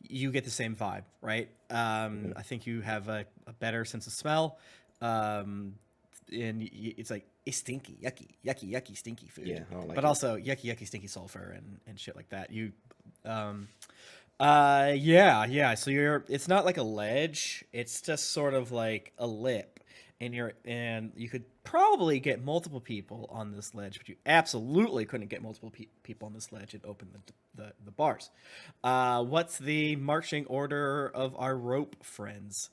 you get the same vibe, right? I think you have a better sense of smell, and it's like it's stinky, yucky, stinky food. Yeah, I don't like but it. Also yucky, stinky sulfur and shit like that. Yeah. So it's not like a ledge. It's just sort of like a lip, and you could probably get multiple people on this ledge, but you absolutely couldn't get multiple people on this ledge and open the bars. What's the marching order of our rope friends?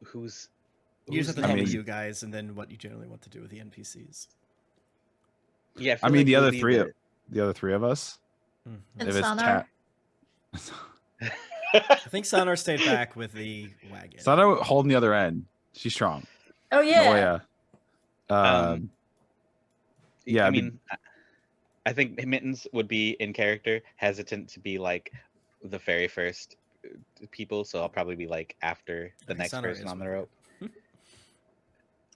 Who's you just have to tell me you guys, and then what you generally want to do with the NPCs. Yeah, I mean the other three of us. Mm-hmm. If it's I think Sanar stayed back with the wagon. Sanar holding the other end. She's strong. Oh yeah. Yeah. I mean, I think Mittens would be in character, hesitant to be like the very first people, so I'll probably be like after the next person on the rope.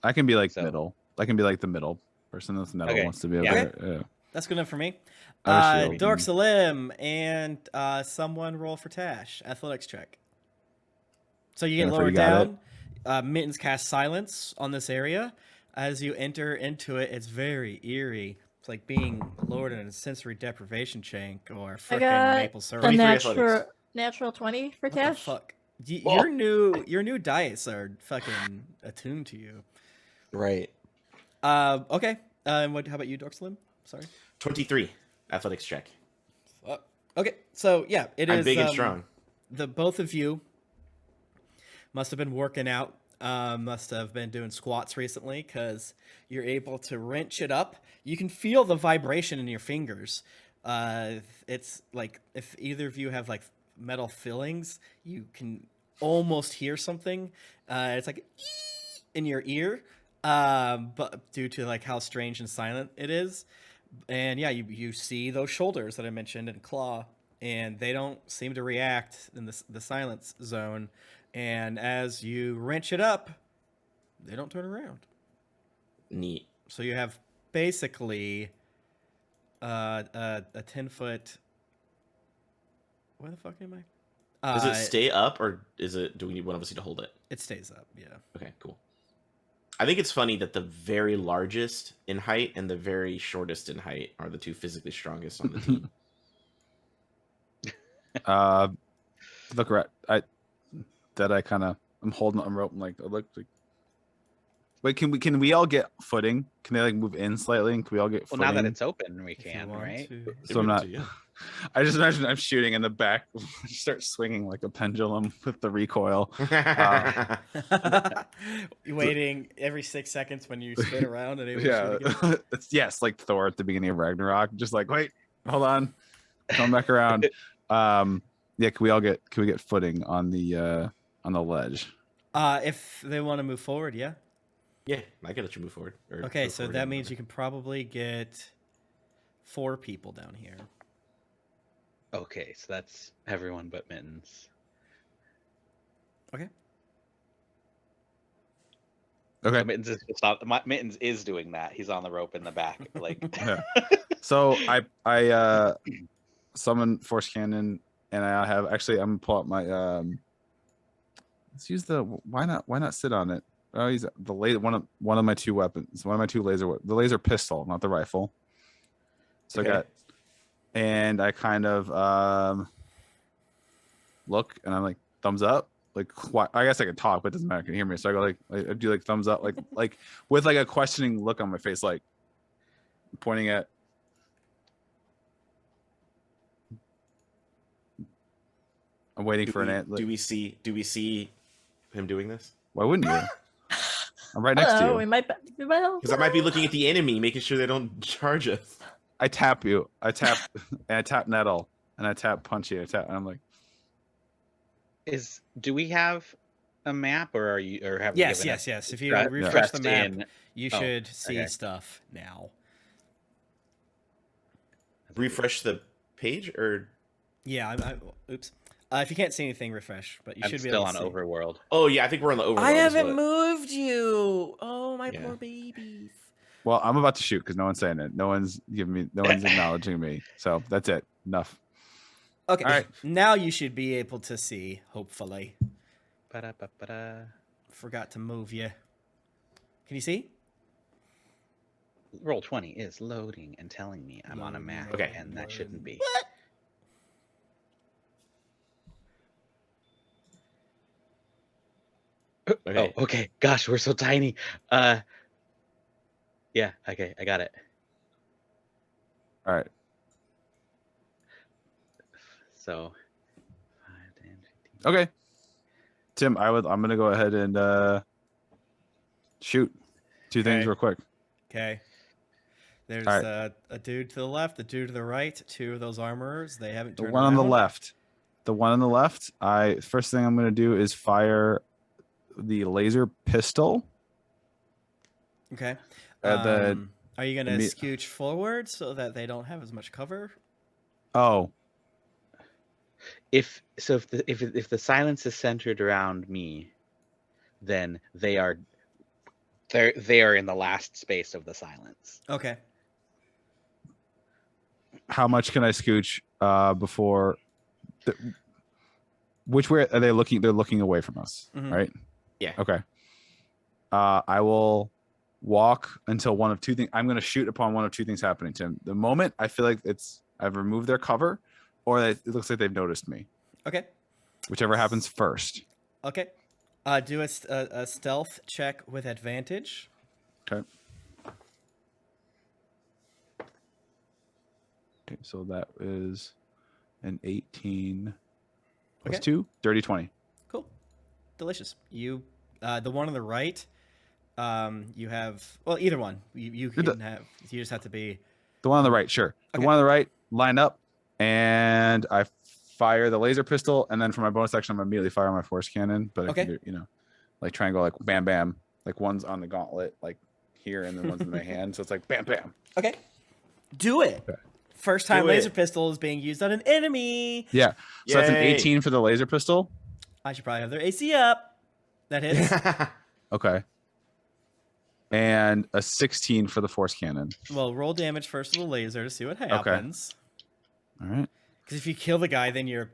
I can be like middle. I can be like the middle person that's Nettle wants to be over there. Yeah. That's good enough for me. Dorsalim and someone roll for Tash. Athletics check. So you get lowered down. Mittens cast silence on this area. As you enter into it, it's very eerie. It's like being lowered in a sensory deprivation chain or freaking maple syrup. A natural 20 for Tash. What the fuck? Your new diets are fucking attuned to you. Right. Okay. How about you, Dorsalim? Sorry. 23 athletics check. Okay, so yeah, I'm big and strong. The both of you must have been working out. Must have been doing squats recently because you're able to wrench it up. You can feel the vibration in your fingers. It's like if either of you have like metal fillings, you can almost hear something. It's like in your ear, but due to like how strange and silent it is. And yeah, you see those shoulders that I mentioned and claw, and they don't seem to react in the silence zone. And as you wrench it up, they don't turn around. Neat. So you have basically a 10-foot. Where the fuck am I? Does it stay up, or do we need one of us to hold it? It stays up. Yeah. Okay. Cool. I think it's funny that the very largest in height and the very shortest in height are the 2 physically strongest on the team. Look right. I'm holding on rope and like it looks like Wait, can we all get footing? Can they like move in slightly? And can we all get footing? Well, now that it's open, we can, right? So I'm not. I just imagine I'm shooting in the back, start swinging like a pendulum with the recoil. Waiting every 6 seconds when you spin around and yeah, yes, like Thor at the beginning of Ragnarok, just like wait, hold on, come back around. Yeah, can we get footing on the ledge? If they want to move forward, yeah. Yeah, I can let you move forward. Okay, so that means you can probably get 4 people down here. Okay, so that's everyone but Mittens. Okay. Okay. So Mittens is just not, Mittens is doing that. He's on the rope in the back, like. Yeah. So I summon Force Cannon, and I have actually I'm gonna pull out my let's use the why not sit on it? Oh, he's the laser one of my 2 weapons, one of my 2 the laser pistol, not the rifle. So okay. I kind of look and I'm like thumbs up, like I guess I can talk, but it doesn't matter. Can you hear me? So I go I do like thumbs up, like with like a questioning look on my face, like pointing at. I'm waiting for an ant. Do we see him doing this? Why wouldn't you? I'm right next to you. We might because I might be looking at the enemy, making sure they don't charge us. I tap you. I tap and I tap Nettle and I tap Punchy. And I'm like, do we have a map or have yes. If you refresh the map, you should see stuff now. Refresh the page or oops. If you can't see anything, refresh. But you should be still able to on Overworld. Oh yeah, I think we're on the Overworld. I haven't moved you. Oh my poor babies. Well, I'm about to shoot because no one's saying it. No one's acknowledging me. So that's it. Enough. Okay. All right. Now you should be able to see. Hopefully. Forgot to move you. Can you see? Roll20 is loading and telling me I'm on a map. Okay. And that shouldn't be. What? Okay. Oh, okay. Gosh, we're so tiny. Yeah. Okay, I got it. All right. So. Okay. Tim, I'm gonna go ahead and shoot 2 things real quick. Okay. There's a dude to the left, a dude to the right, 2 of those armorers. They haven't turned The one on the left. The one on the left. First thing I'm gonna do is fire the laser pistol. Okay. Are you gonna scooch forward so that they don't have as much cover? Oh. If the silence is centered around me, then they are in the last space of the silence. Okay. How much can I scooch before? Which way are they looking? They're looking away from us, right? Yeah. Okay. I will walk until one of 2 things. I'm going to shoot upon one of 2 things happening, Tim. The moment I feel like I've removed their cover, or it looks like they've noticed me. Okay. Whichever happens first. Okay. Do a stealth check with advantage. Okay. Okay, so that is an 18 plus 2, dirty 20. Cool. Delicious. You, the one on the right, you have, well, either one. You can have, you just have to be. The one on the right, sure. The one on the right, line up, and I fire the laser pistol, and then for my bonus action, I'm immediately fire my force cannon. But I can do, like try and go like bam, bam. Like one's on the gauntlet, like here, and then one's in my hand. So it's like bam, bam. Okay. Do it. Okay. First time laser pistol is being used on an enemy. Yeah. So that's an 18 for the laser pistol. I should probably have their AC up. That hits. Okay. And a 16 for the force cannon. Well, roll damage first to the laser to see what happens. Okay. All right. Because if you kill the guy, then your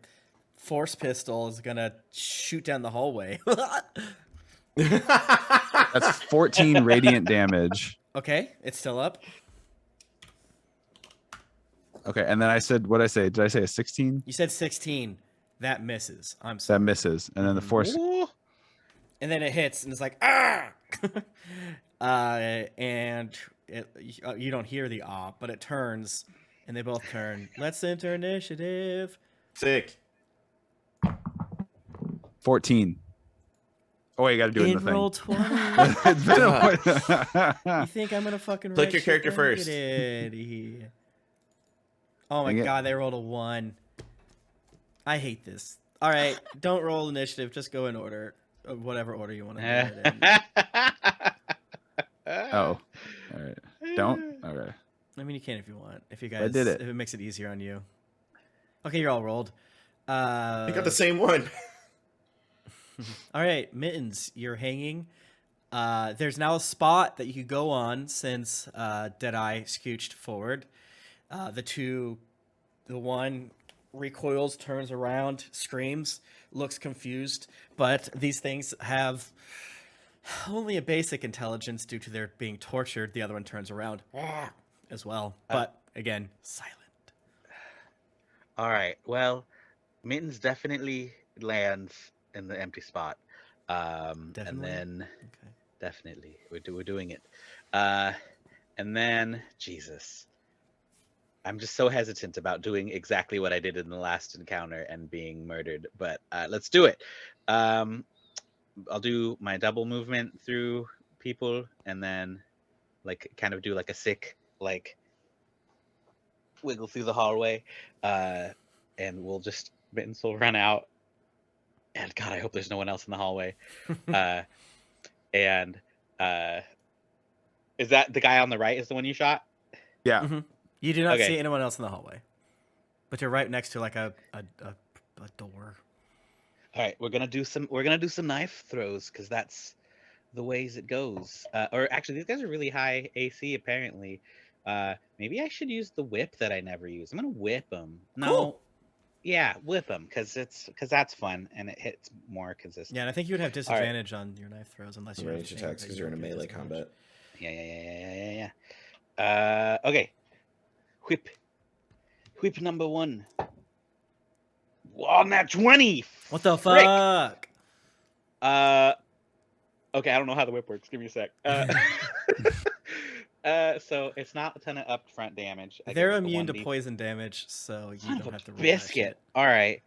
force pistol is going to shoot down the hallway. That's 14 radiant damage. Okay. It's still up. Okay. And then I said, what did I say? Did I say a 16? You said 16. That misses. I'm sorry. That misses. And then the force. And then it hits, and it's like, ah! And you don't hear the but it turns, and they both turn. Let's enter initiative. Sick. 14. Oh, you got to do it in the roll thing. 20. You think I'm gonna fucking click your character first? Oh my god, they rolled a 1. I hate this. All right, don't roll initiative. Just go in order, whatever order you want to do it in. Oh, all right. Don't. Okay. I mean, you can if you want. If you guys, I did it. If it makes it easier on you. Okay, you're all rolled. I got the same one. All right, Mittens, you're hanging. There's now a spot that you could go on since Deadeye scooched forward. The one recoils, turns around, screams, looks confused, but these things have only a basic intelligence due to their being tortured. The other one turns around as well, but again, silent. All right, well, Mittens definitely lands in the empty spot. And then definitely we're doing it. And then Jesus. I'm just so hesitant about doing exactly what I did in the last encounter and being murdered, but let's do it. I'll do my double movement through people and then like kind of do like a sick like wiggle through the hallway, and we'll just Mittens will run out. And God, I hope there's no one else in the hallway. And is that the guy on the right is the one you shot? Yeah. Mm-hmm. You do not see anyone else in the hallway, but you're right next to like a door. All right, we're gonna do some knife throws because that's the ways it goes. Or actually, these guys are really high AC apparently. Maybe I should use the whip that I never use. I'm gonna whip them. No, cool. Yeah, whip them because that's fun and it hits more consistent. Yeah, and I think you would have disadvantage on your knife throws unless you range attacks because you're in a melee combat. Yeah. Okay. Whip number 1. Walnut 20. What the fuck? Okay, I don't know how the whip works. Give me a sec. So it's not a ton of upfront damage. They're immune to poison damage, so you don't have to roll biscuit. All right.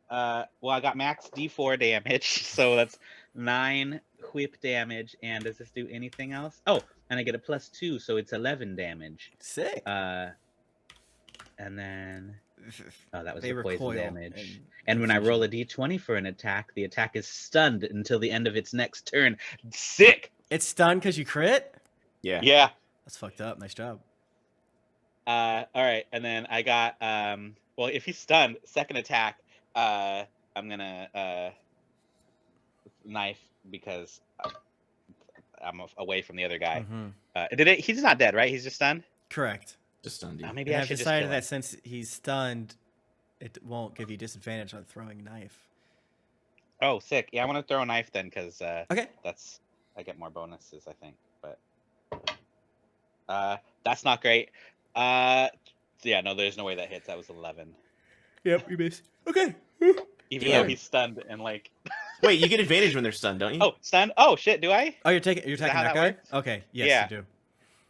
Well, I got max D4 damage, so that's 9 whip damage. And does this do anything else? Oh, and I get a +2, so it's 11 damage. Sick. And then that was the poison damage. And when I roll a D20 for an attack, the attack is stunned until the end of its next turn. Sick. It's stunned because you crit? Yeah. That's fucked up. Nice job. All right, and then I got well, if he's stunned, second attack, I'm gonna knife because I'm away from the other guy. Mm-hmm. He's not dead, right? He's just stunned. Correct. Just stunned. Maybe I should decided that since he's stunned, it won't give you disadvantage on throwing a knife. Oh, sick! Yeah, I want to throw a knife then because okay, I get more bonuses, I think. But that's not great. Yeah, no, there's no way that hits. That was 11. Yep, you missed. Okay. Even though he's stunned and like. Wait, you get advantage when they're stunned, don't you? Oh, stunned. Oh shit, do I? Oh, you're attacking that guy. Works? Okay. Yes, you do.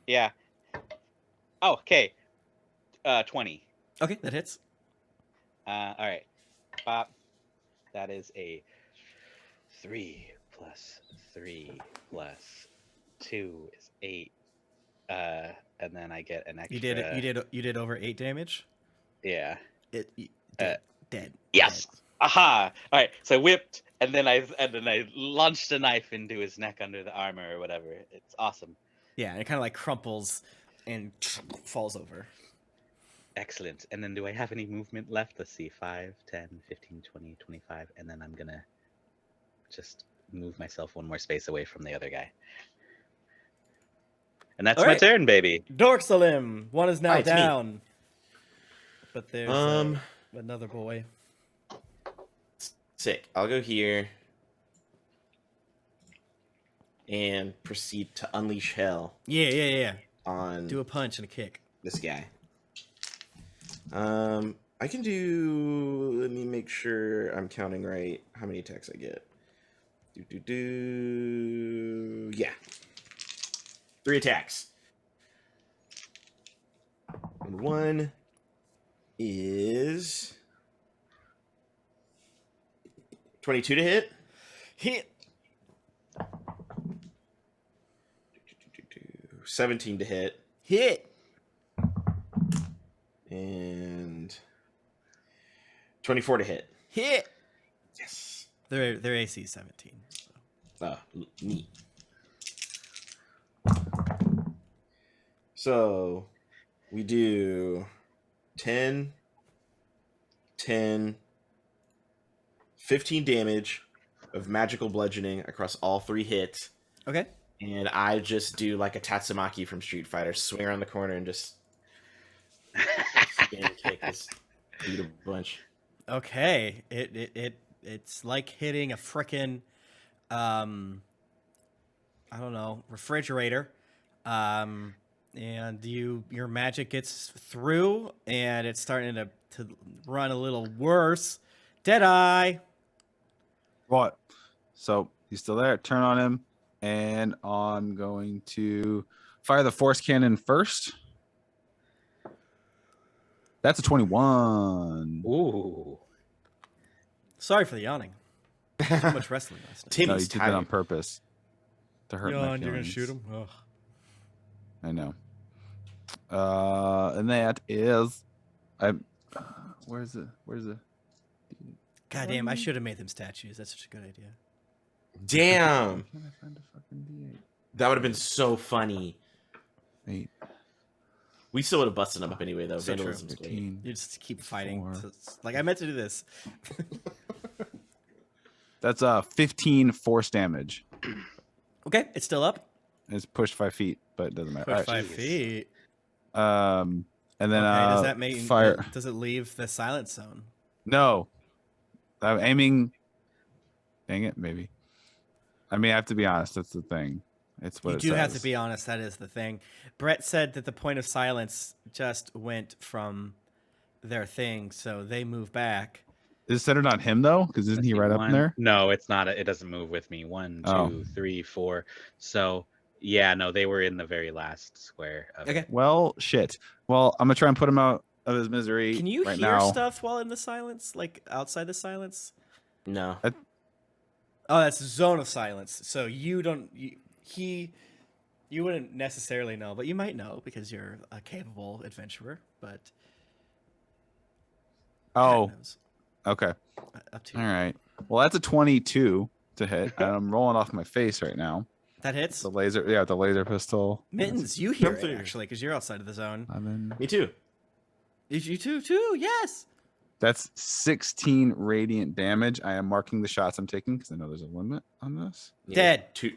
Yeah. Oh, okay. 20. Okay, that hits. All right. Pop. That is a 3 plus 3 plus 2 is 8. And then I get an extra. You did over 8 damage. Yeah. Dead. Yes. Dead. Aha. All right. So I whipped, and then I launched a knife into his neck under the armor or whatever. It's awesome. Yeah, and it kind of like crumples and falls over. Excellent. And then do I have any movement left? Let's see. 5, 10, 15, 20, 25. And then I'm going to just move myself one more space away from the other guy. And that's my turn, baby. Dorksalim. One is now down. But there's another boy. Sick. I'll go here. And proceed to unleash hell. Yeah. On do a punch and a kick. This guy. I can do. Let me make sure I'm counting right. How many attacks I get? Yeah. 3 attacks. And one is 22 to hit. Hit. 17 to hit. Hit. And 24 to hit. Hit. Yes. Their AC is 17. So. Neat. So we do 10, 10, 15 damage of magical bludgeoning across all 3 hits. Okay. And I just do like a Tatsumaki from Street Fighter, swing around the corner and just spin kick this beat a bunch. Okay. It's like hitting a frickin' I don't know, refrigerator. And your magic gets through and it's starting to run a little worse. Deadeye. What? So he's still there. Turn on him. And I'm going to fire the force cannon first. That's a 21. Ooh. Sorry for the yawning. Too much wrestling last night. No, you did that on purpose. To hurt my feelings. You're going to shoot him? Ugh. I know. And that is... Where's the... God damn, I should have made them statues. That's such a good idea. Damn. Can I find a fucking D8? That would have been so funny. 8. We still would have busted them up anyway, though. So Vandalism's great. You just keep fighting. Like, I meant to do this. That's 15 force damage. Okay, it's still up. It's pushed 5 feet, but it doesn't matter. Push 5 feet. And then does that mean fire? Does it leave the silence zone? No, I'm aiming. Dang it, maybe. I mean, I have to be honest. That's the thing. It's what you it do says. have to be honest. That is the thing. Brett said that the point of silence just went from their thing, so they move back. Is it centered on him though? Because isn't he right up in there? No, it's not. It doesn't move with me. 1, 2, 3, 4. So yeah, no, they were in the very last square. Okay. Well, shit. Well, I'm gonna try and put him out of his misery. Can you hear stuff while in the silence, like outside the silence? No. Oh, that's zone of silence. So you don't. You wouldn't necessarily know, but you might know because you're a capable adventurer. But okay. Up to you. All right. Well, that's a 22 to hit. And I'm rolling off my face right now. That hits. The laser pistol. Mittens, you hear it actually because you're outside of the zone. Me too. You too. Yes. That's 16 radiant damage. I am marking the shots I'm taking because I know there's a limit on this. Yeah. Dead. 2.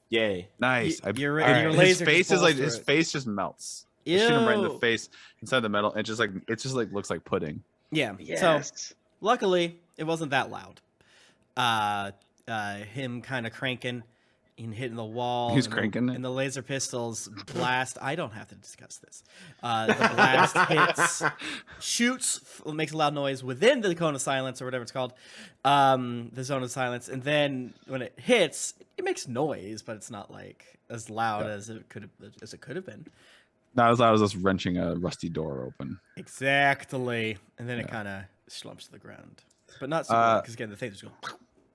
Yay. Nice. Your his laser face is like his face just melts. Ew. I shoot him right in the face inside the metal. It just looks like pudding. Yeah. Yes. So luckily it wasn't that loud. Him kind of cranking and hitting the wall. He's cranking it. And the laser pistols blast. I don't have to discuss this. The blast hits, shoots, makes a loud noise within the cone of silence or whatever it's called, the zone of silence. And then when it hits, it makes noise, but it's not like as loud as it could have been. Not as loud as us wrenching a rusty door open. Exactly. And then it kind of slumps to the ground, but not super because again the thing just goes.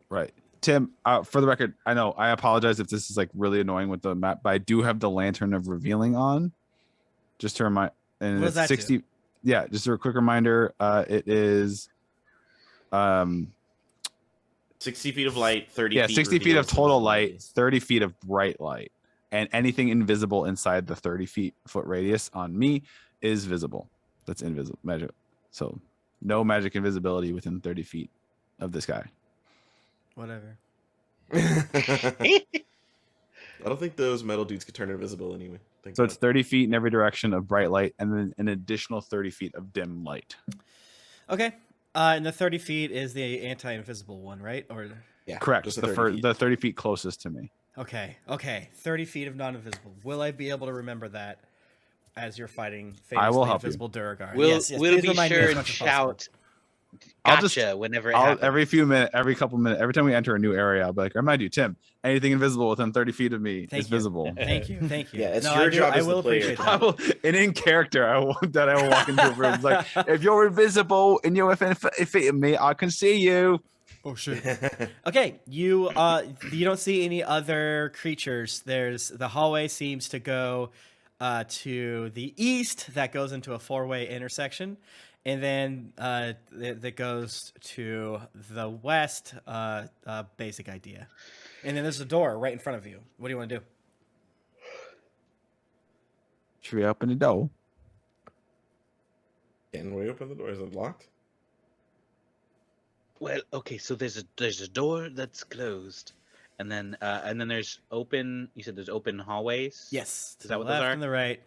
Right. Tim, for the record, I know I apologize if this is like really annoying with the map, but I do have the Lantern of Revealing on. Just to remind, and what it's does that 60. Do? Yeah, just a quick reminder. It is 60 feet of light, 30 feet. 60 feet of total light, 30 feet of bright light, and anything invisible inside the 30-foot radius on me is visible. That's invisible magic. So no magic invisibility within 30 feet of this guy. Whatever. I don't think those metal dudes could turn invisible anyway. So it's 30 feet in every direction of bright light, and then an additional 30 feet of dim light. Okay. And the 30 feet is the anti-invisible one, right? Or yeah, correct. Just The 30 feet closest to me. Okay. 30 feet of non-invisible. Will I be able to remember that as you're fighting I will help invisible Durgar? We'll yes, be remind me sure as and much as shout whenever it happens. Every couple minutes, every time we enter a new area, I'll be like, I remind you, Tim, anything invisible within 30 feet of me is visible. Thank you. Yeah, it's your job as the player. And in character, I will walk into a room. It's like, if you're invisible and you're within 30 feet of me, I can see you. Oh shit. Okay, you don't see any other creatures. The hallway seems to go to the east. That goes into a 4-way intersection, and then that goes to the west. Basic idea, and then there's a door right in front of you. What do you want to do? Should we open the door? Can we open the door? Is it locked? Well, okay, so there's a door that's closed, and then there's open. You said there's open hallways. Yes, is that what those are? Left and the right.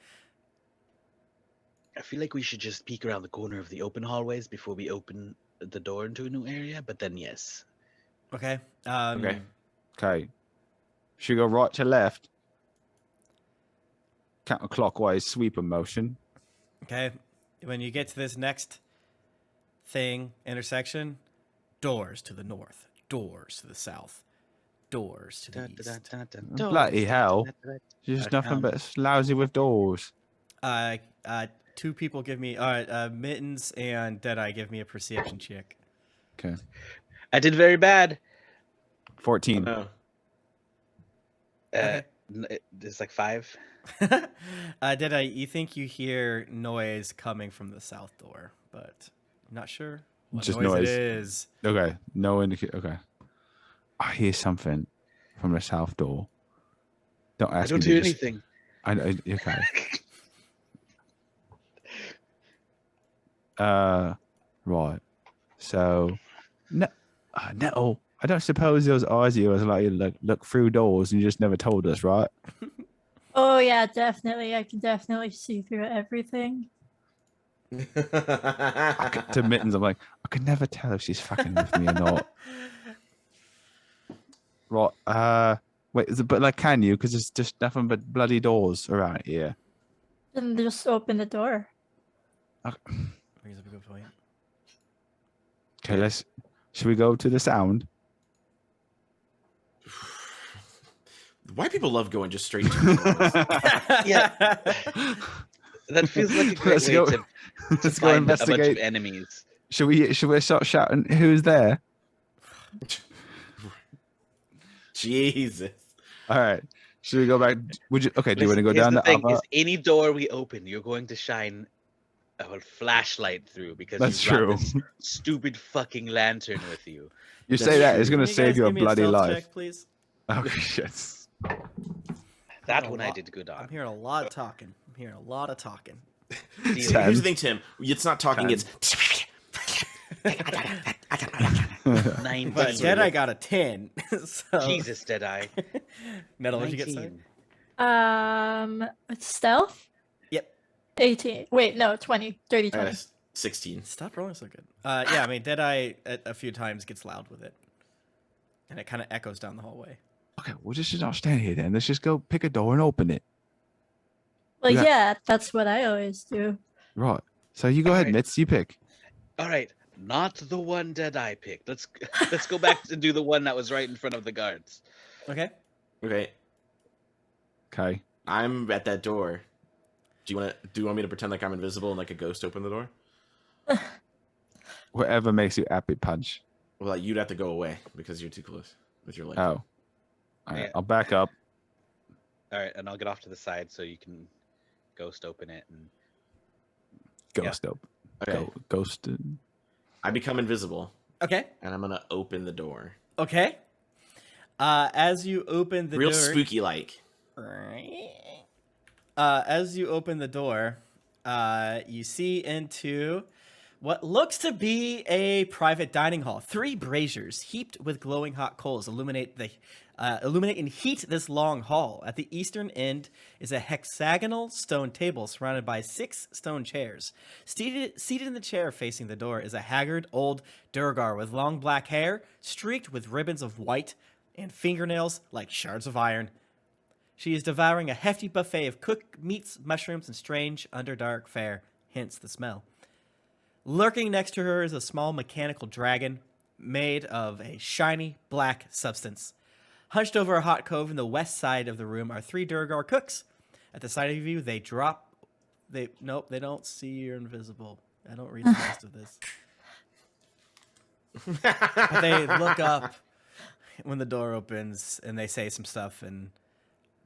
I feel like we should just peek around the corner of the open hallways before we open the door into a new area. But then, yes. Okay. Okay. Should we go right to left? Counterclockwise sweeper motion. Okay. When you get to this next intersection. Doors to the north, doors to the south, doors to the east. Bloody hell. There's nothing but lousy with doors. 2 people give me, Mittens and Deadeye give me a perception check. Okay. I did very bad. 14. Oh, no. It's like 5. Deadeye, you think you hear noise coming from the south door, but I'm not sure. What just noise it is. Okay. No indication. Okay. I hear something from the south door. Don't ask me. I don't hear anything. I know. Okay. Right. So, no. I don't suppose those eyes of yours like look through doors and you just never told us, right? Oh yeah, definitely. I can definitely see through everything. To Mittens, I'm like, I could never tell if she's fucking with me or not. Right. Wait, but like, can you? Because there's just nothing but bloody doors around here. Then just open the door. Brings up a good point. Okay, should we go to the sound? Why people love going just straight to the Yeah. That feels like a great way to let's go find investigate. a bunch of enemies. Should we start shouting who's there? Jesus. All right. Should we go back? Would you? Okay. Do you want to go down the other? Is any door we open, you're going to shine a flashlight through because that's you true. This stupid fucking lantern with you. You say that it's going to save you a bloody life. Check, please? Oh shit. That one I did good on. I'm hearing a lot of talking. Here's the thing, Tim. It's not talking. 10. It's 19. But Deadeye got a 10. So. Jesus, Deadeye. Metal, what'd you get, son? Stealth? Yep. 18. Wait, no, 20. Dirty 20. 16. Stop rolling so good. Yeah, I mean, Deadeye a few times gets loud with it. And it kind of echoes down the hallway. Okay, we'll just not stand here then. Let's just go pick a door and open it. Well, yeah, that's what I always do. Right. So you go ahead, Mitz. You pick. All right. Not the one Deadeye picked. Let's go back and do the one that was right in front of the guards. Okay. Okay. Okay. I'm at that door. Do you want me to pretend like I'm invisible and like a ghost open the door? Whatever makes you happy, Punch. Well, you'd have to go away because you're too close with your leg. Oh. All right, I'll back up. All right, and I'll get off to the side so you can ghost open it and ghost open. Okay. Ghosted. I become invisible. Okay. And I'm gonna open the door. Okay. As you open the door, real spooky like. As you open the door, you see into what looks to be a private dining hall. 3 braziers heaped with glowing hot coals illuminate and heat this long hall. At the eastern end is a hexagonal stone table surrounded by 6 stone chairs. Seated in the chair facing the door is a haggard old Durgar with long black hair streaked with ribbons of white and fingernails like shards of iron. She is devouring a hefty buffet of cooked meats, mushrooms, and strange underdark fare, hence the smell. Lurking next to her is a small mechanical dragon made of a shiny black substance. Hunched over a hot cove in the west side of the room are 3 Durgar cooks. At the side of you, they drop. Nope, they don't see you're invisible. I don't read the rest of this. But they look up when the door opens and they say some stuff in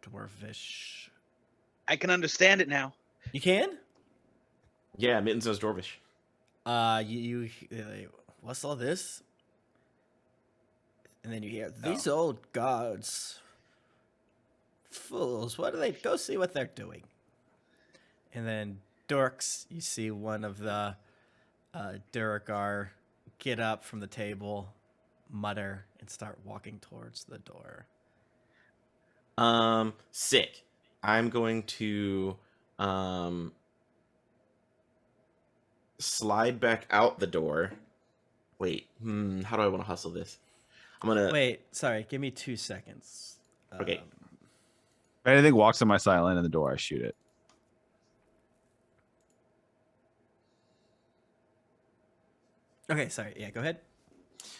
Dwarvish. I can understand it now. You can? Yeah, Mittens knows Dwarvish. What's all this? And then you hear, these old gods, fools, what do they, go see what they're doing. And then Dorks, you see one of the Duragar get up from the table, mutter, and start walking towards the door. Sick. I'm going to slide back out the door. Wait, how do I want to hustle this? I'm gonna wait. Sorry, give me 2 seconds. Okay. If anything walks in my sight line in the door, I shoot it. Okay, sorry. Yeah, go ahead.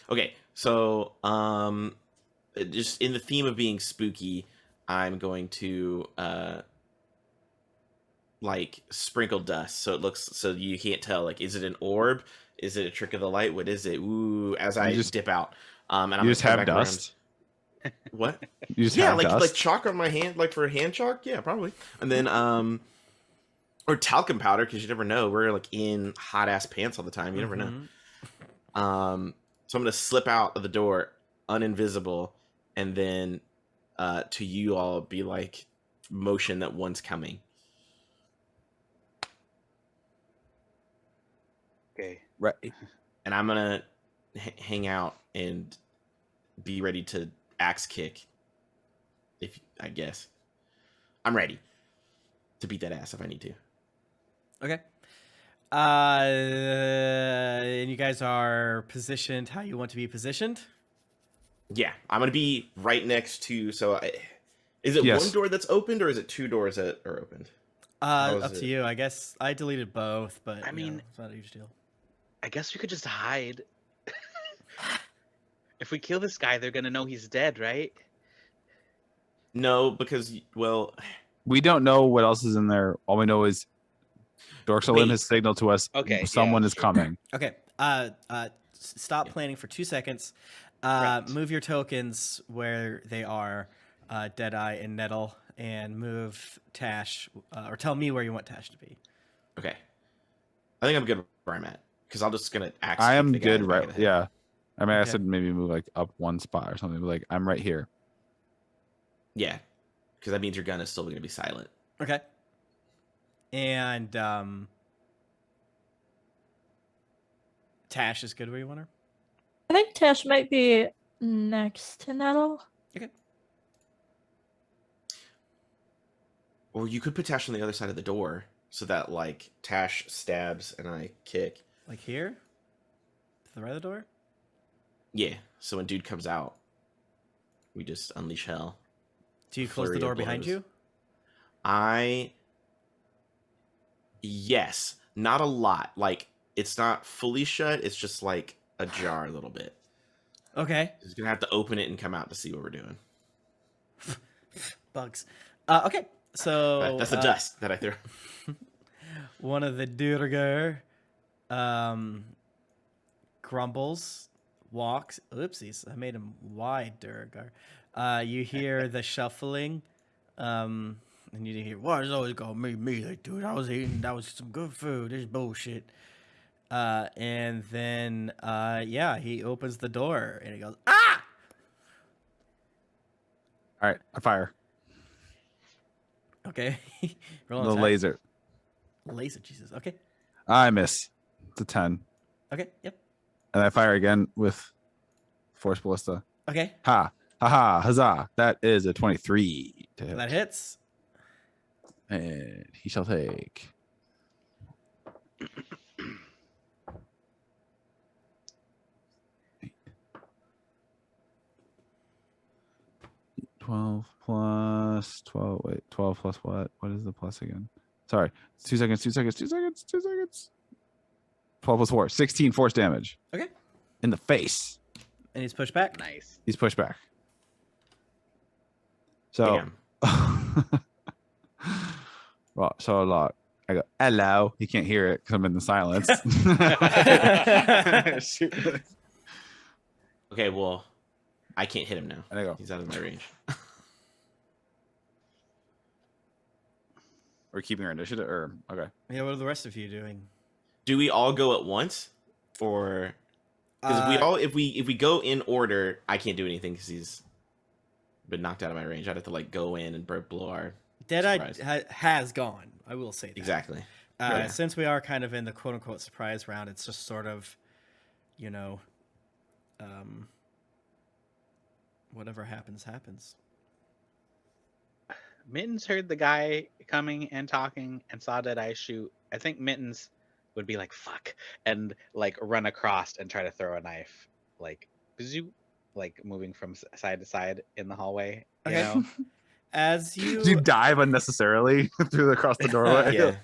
Okay, so just in the theme of being spooky, I'm going to like sprinkle dust so it looks so you can't tell, like, is it an orb, is it a trick of the light, what is it? Ooh, as I just dip out. And I'm just have dust around. What? You just yeah, have like dust? like chalk on my hand, like for a hand chalk, yeah, probably. And then or talcum powder, because you never know, we're like in hot ass pants all the time, you never know. So I'm gonna slip out of the door uninvisible, and then to you all be like motion that one's coming. Okay. Right. And I'm gonna hang out and be ready to axe kick. If I guess I'm ready to beat that ass if I need to. Okay. And you guys are positioned how you want to be positioned? Yeah, I'm gonna be right next to. Is it one door that's opened, or is it 2 doors that are opened? Up to you. I guess I deleted both, but I mean, it's not a huge deal. I guess we could just hide. If we kill this guy, they're gonna know he's dead, right? No, because we don't know what else is in there. All we know is Dorksalim has signaled to us. Okay, someone is coming. Okay. Stop planning for 2 seconds. Move your tokens where they are, Deadeye and Nettle, and move Tash, or tell me where you want Tash to be. Okay. I think I'm good where I'm at, because I'm just gonna axe. I am good, right? Yeah. I mean, I said maybe move like up 1 spot or something, but like I'm right here. Yeah, because that means your gun is still gonna be silent. Okay. And Tash is good where you want her? I think Tash might be next to Nettle. Okay. Or you could put Tash on the other side of the door so that, like, Tash stabs and I kick. Like here? To the right of the door? Yeah. So when dude comes out, we just unleash hell. Do you close the door behind you? Yes. Not a lot. Like, it's not fully shut. It's just, like, ajar a little bit. Okay. He's going to have to open it and come out to see what we're doing. Bugs. Okay. So that's the dust that I threw. One of the Durgar grumbles, walks. Oopsies, I made him wide Durgar. You hear the shuffling, and you hear, "Why is always gonna make me like, dude? I was eating. That was some good food. This is bullshit." And then he opens the door and he goes, "Ah!" All right, I fire. Okay. The laser. Laser, Jesus. Okay. I miss. It's a 10. Okay. Yep. And I fire again with Force Ballista. Okay. Ha. Ha ha. Huzzah. That is a 23 to hit. That hits. And he shall take 12 plus 12. Wait, 12 plus what? What is the plus again? Sorry. 2 seconds. 12 plus 4. 16 force damage. Okay. In the face. And he's pushed back? Nice. He's pushed back. So, well, so like, I go, hello. He can't hear it because I'm in the silence. Okay, well, I can't hit him now. There you go. He's out of my range. We're keeping our initiative, or okay. Yeah, what are the rest of you doing? Do we all go at once, or because if we go in order, I can't do anything because he's been knocked out of my range. I'd have to like go in and blow our Deadeye has gone. I will say that. Exactly. Since we are kind of in the quote unquote surprise round, it's just sort of, you know, whatever happens, happens. Mittens heard the guy coming and talking and saw Deadeye shoot. I think Mittens would be like, fuck, and like run across and try to throw a knife. Like, like moving from side to side in the hallway. You know? As you... Do you dive unnecessarily across the doorway? Yeah.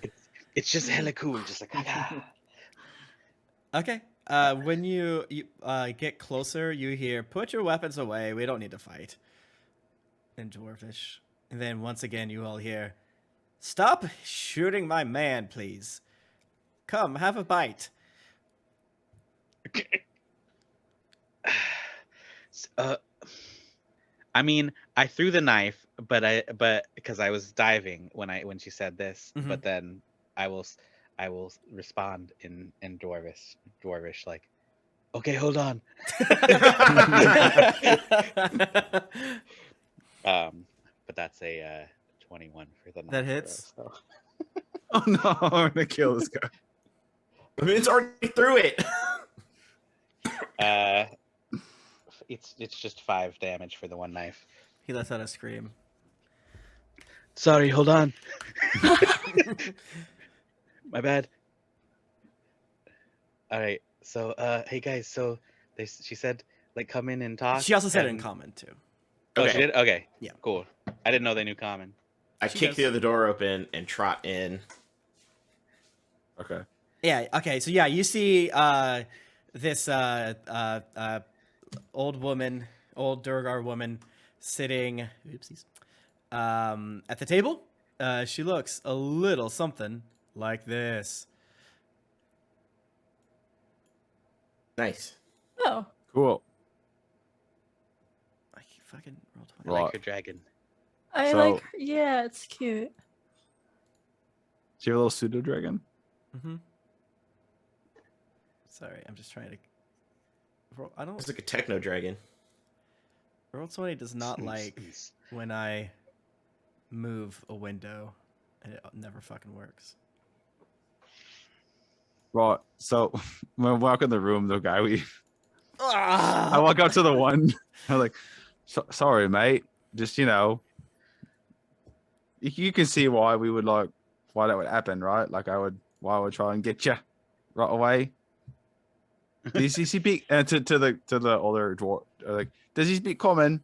It's just hella cool. Just like, Okay. When you get closer, you hear, put your weapons away. We don't need to fight. In Dwarvish. And then once again, you all hear, stop shooting my man, please. Come, have a bite. I mean, I threw the knife, but because I was diving when she said this, but then I will respond in Dwarvish like, okay, hold on. But that's a 21 for the knife. That hits. Throw, so. Oh no, I'm gonna kill this guy. I mean, it's already through it. It's just 5 damage for the one knife. He lets out a scream. Sorry, hold on. My bad. All right. So, hey guys. So, she said, like, come in and talk. She also said it in common too. Oh, she did. Okay. Yeah. Cool. I didn't know they knew common. I kick the other door open and trot in. Okay. Yeah. Okay. So yeah, you see this old Durgar woman sitting. Oopsies. At the table. She looks a little something like this. Nice. Oh. Cool. I fucking rolled 20. I like her dragon. I like her. Yeah, it's cute. Do you have a little pseudo dragon? Mm-hmm. Sorry, I'm just trying to. I don't. It's like a techno dragon. Roll20 does not like when I move a window, and it never fucking works. Right. So when I walk in the room, the guy I walk up to the one. I'm like, sorry, mate. Just you can see why we would why that would happen, right? Like why I would try and get you right away. Does he speak to the older dwarf? Like, does he speak common?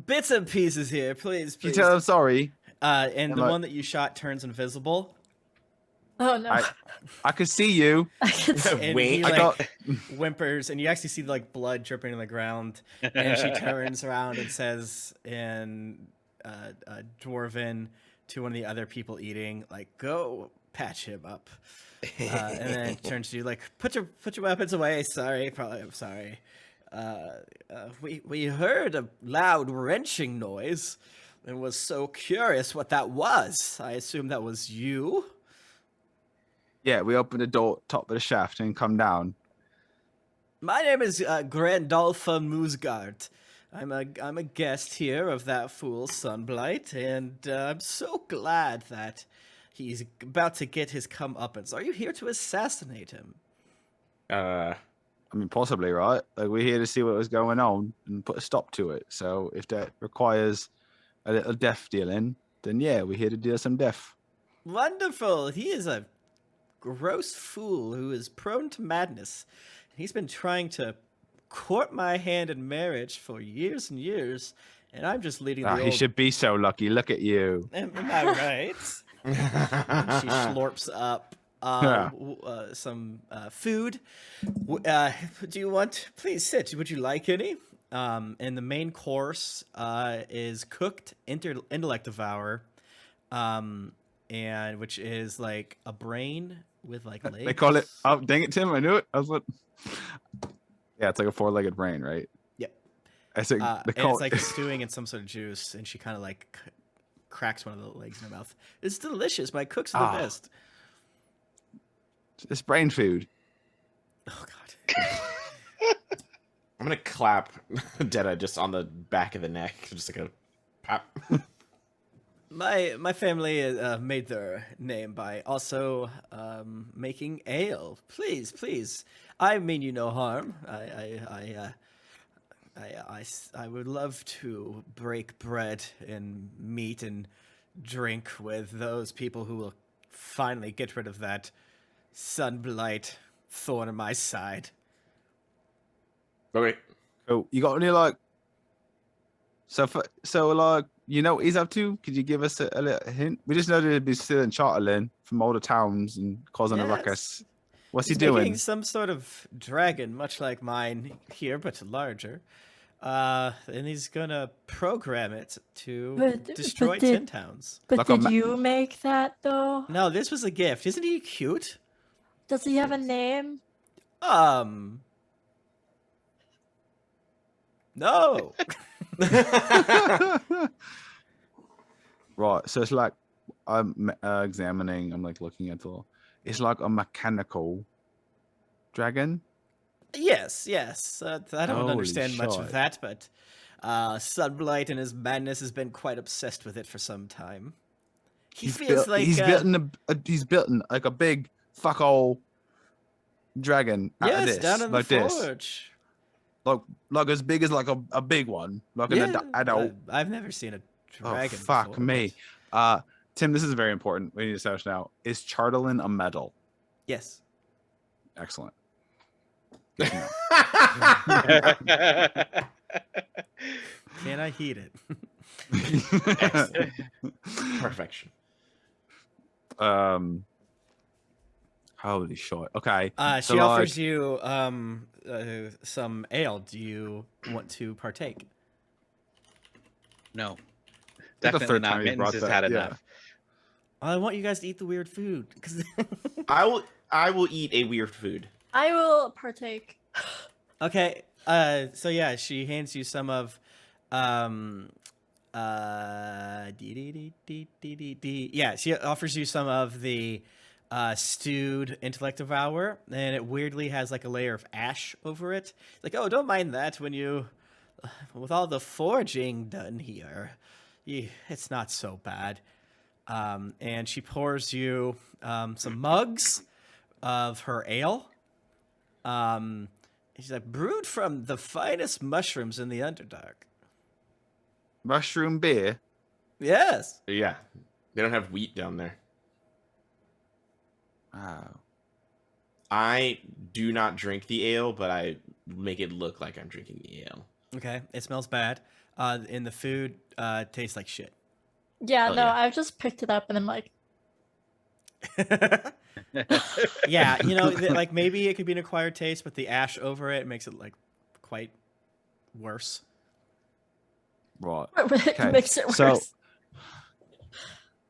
Bits and pieces here, please. You tell him sorry. And the one that you shot turns invisible. Oh no! I could see you. I can see. And he whimpers, and you actually see blood dripping on the ground. And she turns around and says in Dwarven to one of the other people eating, like, "Go patch him up." And then turns to you, put your weapons away. I'm sorry. We heard a loud wrenching noise, and was so curious what that was. I assume that was you. Yeah, we opened the door, top of the shaft, and come down. My name is Grandolpha Moosgard. I'm a guest here of that fool Sunblight, and I'm so glad that he's about to get his comeuppance. Are you here to assassinate him? I mean, possibly, right? Like, we're here to see what was going on and put a stop to it. So if that requires a little death dealing, then yeah, we're here to deal some death. Wonderful. He is a gross fool who is prone to madness. He's been trying to court my hand in marriage for years and years, and I'm just leading the He should be so lucky. Look at you. Am I right? She slurps up some food. Do you want? Please sit. Would you like any? And the main course is cooked intellect devour, and which is like a brain with like legs. They call it. Oh, dang it, Tim! I knew it. I was what? Yeah, it's like a 4-legged brain, right? Yep. I think and it's like stewing in some sort of juice, and she kind of like cracks one of the legs in her mouth. It's delicious. My cooks are the best. It's brain food. Oh God. I'm gonna clap Detta just on the back of the neck, just like a pop. My family made their name by also making ale. Please. I mean you no harm. I would love to break bread and meat and drink with those people who will finally get rid of that sunblight thorn in my side. Okay. Oh, you got any like? So like, you know what he's up to? Could you give us a little hint? We just know that he'd be stealing chartling from all the towns and causing a ruckus. What's he doing? Making some sort of dragon, much like mine here, but larger. And he's gonna program it to destroy 10 towns. But like did you make that though? No, this was a gift. Isn't he cute? Does he have a name? No. Right, so it's like I'm examining. I'm like looking at all. It's like a mechanical dragon. Yes. I don't understand much of shit. that, but Sunblight and his madness has been quite obsessed with it for some time. He's built like a big fuck all dragon out of this, down in like the this, forge. like as big as like a big one, like an adult. I've never seen a dragon. Oh fuck before, me, Tim. This is very important. We need to establish now. Is chartling a metal? Yes. Excellent. Can I heat it? Perfection. Holy shit. Okay. She offers you some ale. Do you want to partake? No. Definitely not. Mittens has had enough. I want you guys to eat the weird food. I will eat a weird food. I will partake. Okay. So yeah, she hands you some of yeah, she offers you some of the stewed intellect devour, and it weirdly has like a layer of ash over it. Like, oh, don't mind that. When you, with all the forging done here, it's not so bad. And she pours you some mugs of her ale. She's like, brewed from the finest mushrooms in the Underdark. Mushroom beer? Yes. Yeah. They don't have wheat down there. Wow. I do not drink the ale, but I make it look like I'm drinking the ale. Okay. It smells bad. And the food tastes like shit. Yeah, I've just picked it up and I'm like... Yeah, you know, like maybe it could be an acquired taste, but the ash over it makes it like quite worse. Right. Okay. Makes it worse.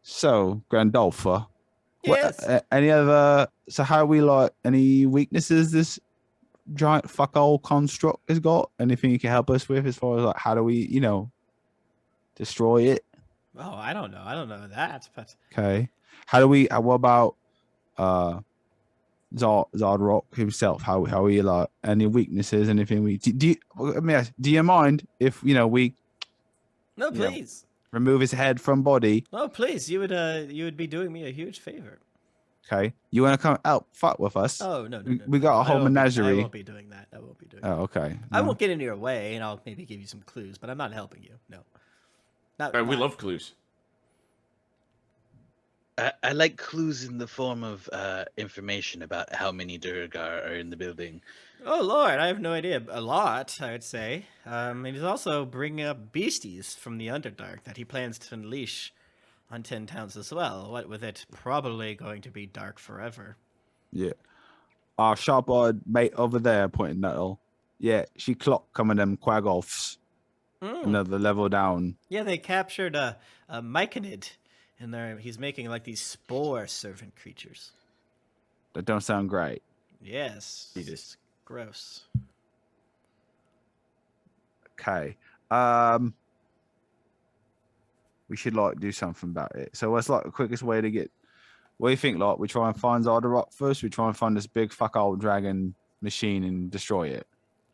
So Grandolpha. Yes. Any other? So how are we like? Any weaknesses this giant fuckhole construct has got? Anything you can help us with as far as like how do we, destroy it? Oh, I don't know that, but okay. How do we? What about Zardrock himself? How are you like? Any weaknesses? Anything we do? Let me ask. Do you mind if we? No, please. Remove his head from body. Oh, please. You would be doing me a huge favor. Okay. You want to come out fight with us? Oh, no. We got a whole menagerie. I won't be doing that. Oh, okay. No. I won't get in your way, and I'll maybe give you some clues, but I'm not helping you. No. We love clues. I like clues in the form of information about how many Durgar are in the building. Oh, Lord, I have no idea. A lot, I would say. And he's also bringing up beasties from the Underdark that he plans to unleash on 10 towns as well. What with it probably going to be dark forever. Yeah. Our sharp-eyed mate over there, pointing Nettle. Yeah, she clocked coming them quagoffs. Another level down. Yeah, they captured a myconid, and he's making like these spore servant creatures. That don't sound great. Yes. Jesus. Gross. Okay. We should like do something about it. So what's like the quickest way to get? What do you think? Like we try and find Zardarok first. We try and find this big fuck old dragon machine and destroy it.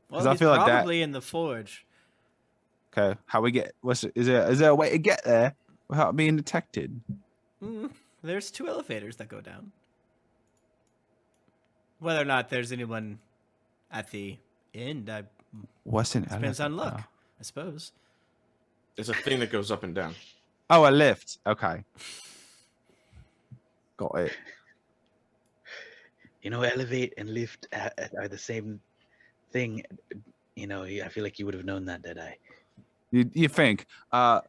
Well, I feel like probably in the forge. Okay. How we get? Is there a way to get there without being detected? There's 2 elevators that go down. Whether or not there's anyone at the end, what's in depends on luck, I suppose. There's a thing that goes up and down. Oh, a lift. Okay. Got it. You know, elevate and lift are the same thing. You know, I feel like you would have known that, Deadeye. You think? So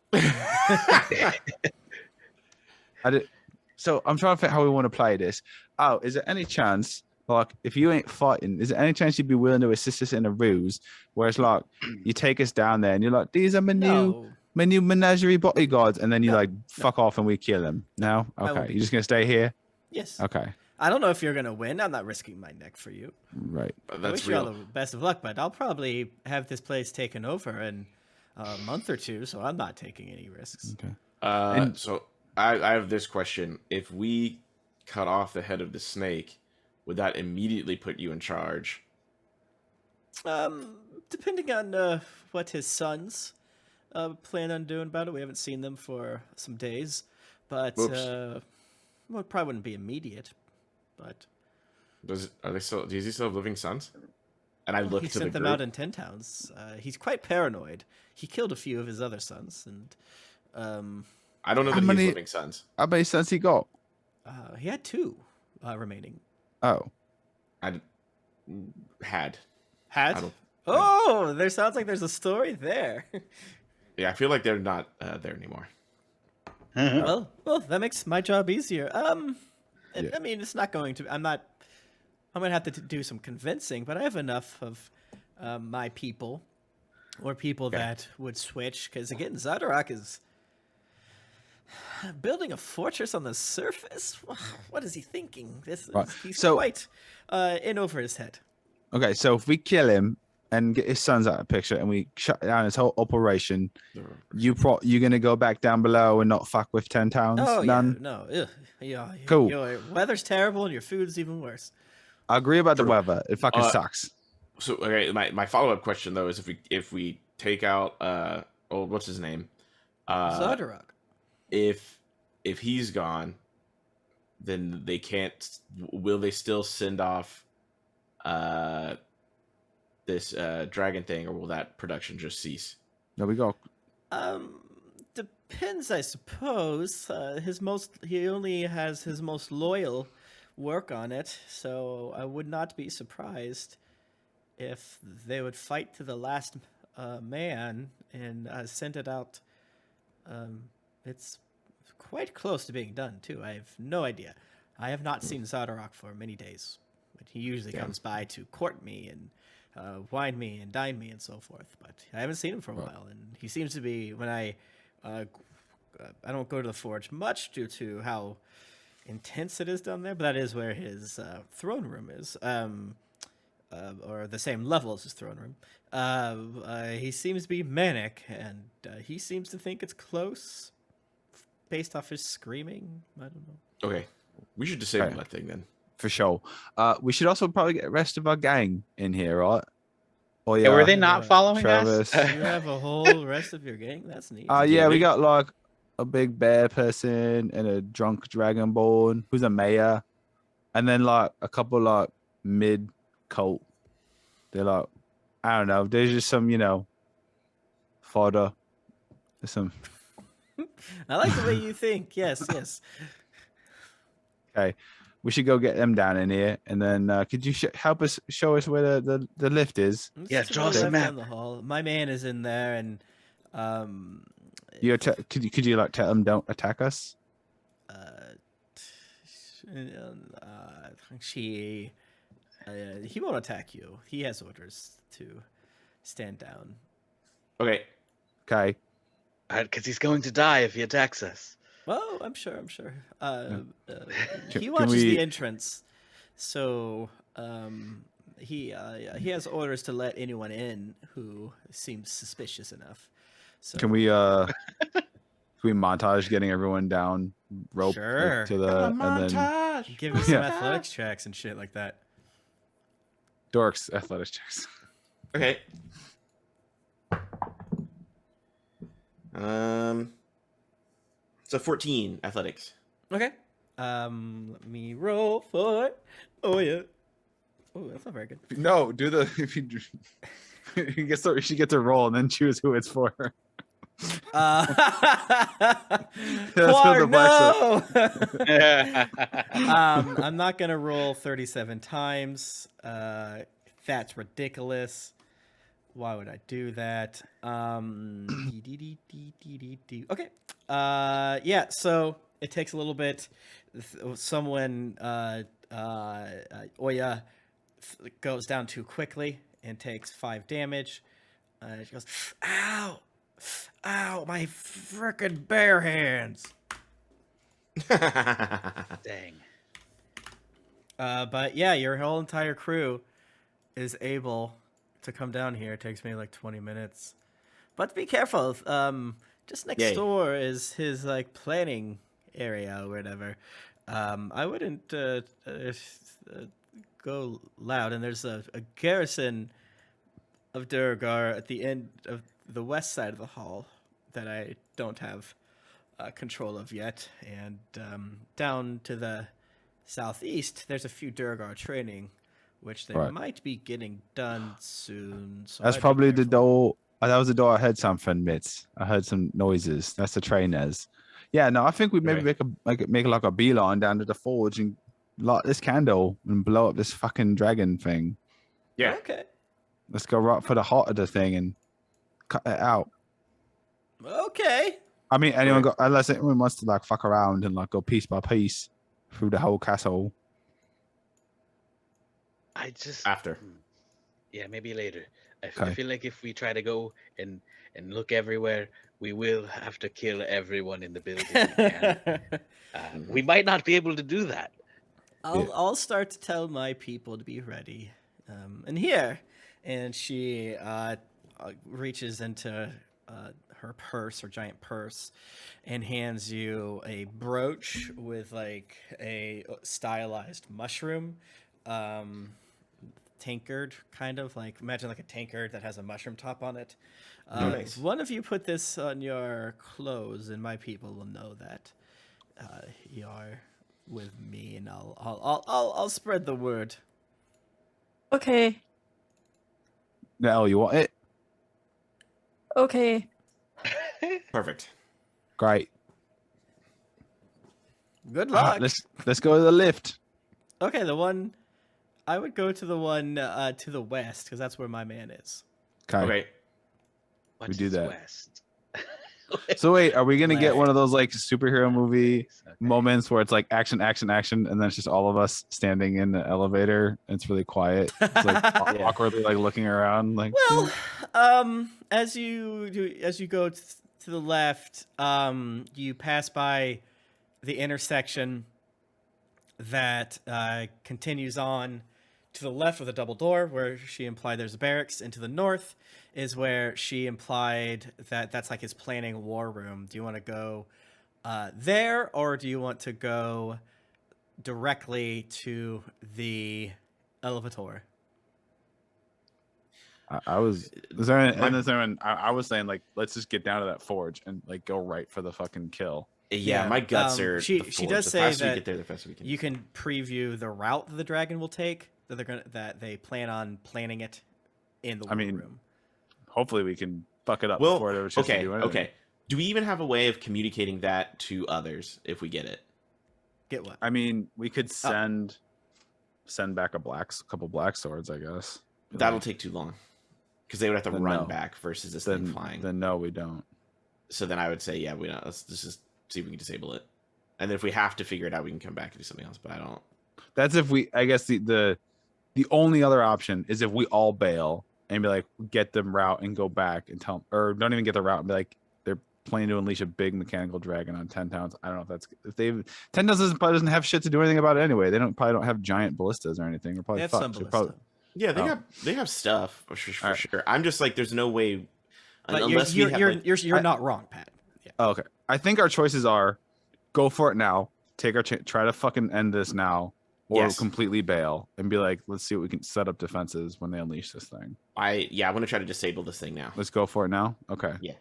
I'm trying to think how we want to play this. Oh, is there any chance, like, if you ain't fighting, is there any chance you'd be willing to assist us in a ruse where it's like you take us down there and you're like, these are my new menagerie bodyguards, and then you like fuck off and we kill them? No? Okay. You're just gonna stay here? Yes. Okay. I don't know if you're gonna win. I'm not risking my neck for you. Right. I wish you all the best of luck, but I'll probably have this place taken over in a month or 2, so I'm not taking any risks. Okay. So I have this question. If we cut off the head of the snake, would that immediately put you in charge? Depending on what his sons plan on doing about it. We haven't seen them for some days, but well, it probably wouldn't be immediate. But does he still have living sons? And I look he to sent the them group. out in 10 towns. He's quite paranoid. He killed a few of his other sons, and I don't know that he has living sons. How many sons he got? He had 2 remaining. Oh, I had. There sounds like there's a story there. Yeah, I feel like they're not there anymore. Well, that makes my job easier. I mean, it's not going to. I'm gonna have to do some convincing, but I have enough of my people, or people that would switch. Because again, Zardarok is building a fortress on the surface. What is he thinking? He's quite in over his head. Okay, so if we kill him and get his sons out of the picture and we shut down his whole operation, you're gonna go back down below and not fuck with 10 towns? Oh none? Yeah, no, yeah. Cool. Your weather's terrible and your food's even worse. I agree about the weather. It fucking sucks. So okay, my follow-up question though is if we take out what's his name? Zardarok. If he's gone, then they can't. Will they still send off this dragon thing, or will that production just cease? There we go. Depends, I suppose. He only has his most loyal work on it, so I would not be surprised if they would fight to the last man and send it out. It's quite close to being done too. I have no idea. I have not seen Zardarok for many days, but he usually comes by to court me and wine me and dine me and so forth. But I haven't seen him for a while, and he seems to be when I don't go to the forge much due to how intense it is down there, but that is where his throne room is, or the same level as his throne room. He seems to be manic, and he seems to think it's close, based off his screaming. I don't know. Okay, we should disable that thing then. For sure. We should also probably get the rest of our gang in here, right? Oh yeah. Were they not following Travis. us? You have a whole rest of your gang? That's neat. Yeah, we got like a big bear person and a drunk dragonborn who's a mayor, and then like a couple like mid cult. They're like, I don't know. There's just some, fodder. There's some. I like the way you think. Yes. Okay, we should go get them down in here, and then could you help us show us where the lift is? Yes, draw us a map. The hall. My man is in there, and could you like tell them don't attack us? He won't attack you. He has orders to stand down. Okay. Because he's going to die if he attacks us. Well, I'm sure. He watches the entrance, so he has orders to let anyone in who seems suspicious enough. So can we montage getting everyone down rope sure. To the and then give me some athletics checks and shit like that. Dorks athletics checks. Okay. So 14 athletics. Okay. Let me roll for it. Oh yeah. Oh, that's not very good. No, do the if you she gets a roll and then choose who it's for. That's what no! I'm not gonna roll 37 times. That's ridiculous. Why would I do that? Okay. Yeah. So it takes a little bit. Someone Oya goes down too quickly and takes 5 damage. She goes, "Ow! Ow! My frickin' bare hands!" Dang. But yeah, your whole entire crew is able to come down here. It takes me like 20 minutes. But be careful. Just next door is his like planning area or whatever. I wouldn't go loud. And there's a garrison of Durgar at the end of the west side of the hall that I don't have control of yet. And down to the southeast, there's a few Durgar training, which they might be getting done soon. So that's probably the door. That was the door. I heard something, Mitz. I heard some noises. That's the trainers. Yeah, no, I think we maybe make like a beeline down to the forge and light this candle and blow up this fucking dragon thing. Yeah. Okay. Let's go right for the heart of the thing and cut it out. Okay. I mean, unless anyone wants to like fuck around and like go piece by piece through the whole castle. After. Yeah, maybe later. I feel like if we try to go and look everywhere, we will have to kill everyone in the building. We might not be able to do that. I'll start to tell my people to be ready. And here, and she reaches into her purse, her giant purse, and hands you a brooch with like a stylized mushroom. Tankard, kind of like, imagine like a tankard that has a mushroom top on it. Nice. One of you put this on your clothes, and my people will know that you're with me, and I'll spread the word. Okay. Now you want it? Okay. Perfect. Great. Good luck. Let's go to the lift. Okay, I would go to the one to the west, because that's where my man is. Okay. We do that. West? So wait, are we gonna get one of those like superhero movie moments where it's like action, action, action, and then it's just all of us standing in the elevator? And it's really quiet. It's like awkwardly like looking around. Like, well, as you go to the left, you pass by the intersection that continues on to the left with a double door where she implied there's a barracks, and to the north is where she implied that that's like his planning war room. Do you want to go there, or do you want to go directly to the elevator? I was saying like, let's just get down to that forge and like go right for the fucking kill. Yeah, my guts are. She does say that we get there, the faster we can. You can preview the route that the dragon will take. That they plan on planning it in the room. Hopefully we can fuck it up before it ever to do anything. Okay. Do we even have a way of communicating that to others if we get it? Get what? I mean, we could send back a couple black swords, I guess. That'll take too long, because they would have to run back versus this thing flying. Then no, we don't. So then I would say, yeah, we don't. Let's just see if we can disable it. And then if we have to figure it out, we can come back and do something else. But I don't. That's if we. I guess the only other option is if we all bail and be like, get them route and go back and tell them, or don't even get the route and be like, they're planning to unleash a big mechanical dragon on 10 towns. I don't know if that's if they've 10 towns doesn't have shit to do anything about it anyway. They probably don't have giant ballistas or anything. They're probably fucked. Yeah, they have stuff for sure. I'm just like, there's no way. But you're not wrong, Pat. Yeah. Oh, okay. I think our choices are go for it now. Take our try to fucking end this now. Or completely bail and be like, let's see what we can set up defenses when they unleash this thing. I want to try to disable this thing now. Let's go for it now. Okay. Yeah.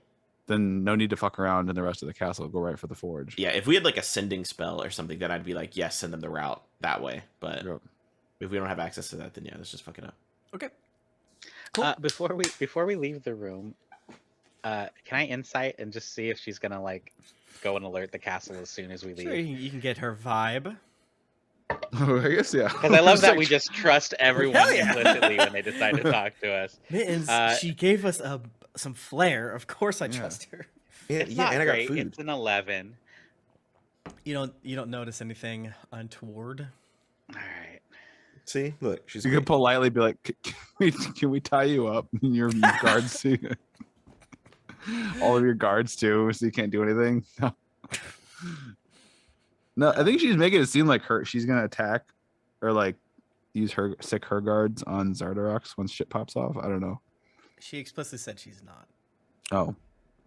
Then no need to fuck around in the rest of the castle. Go right for the forge. Yeah. If we had like a sending spell or something, then I'd be like, yes, send them the route that way. But if we don't have access to that, then let's just fuck it up. Okay. Cool. Before we leave the room, can I insight and just see if she's gonna like go and alert the castle as soon as we leave? Sure, you can get her vibe. I guess, yeah. Because I love that we just trust everyone implicitly when they decide to talk to us. Mittens, she gave us some flair. Of course, I trust her. It's not and great. I got food. It's an 11. You don't notice anything untoward. All right. See, look, you can politely be like, "Can we tie you up?" And your guards too. All of your guards too, so you can't do anything. No. No, I think she's making it seem like she's gonna attack or like use her guards on Zardarox when shit pops off. I don't know. She explicitly said she's not. Oh.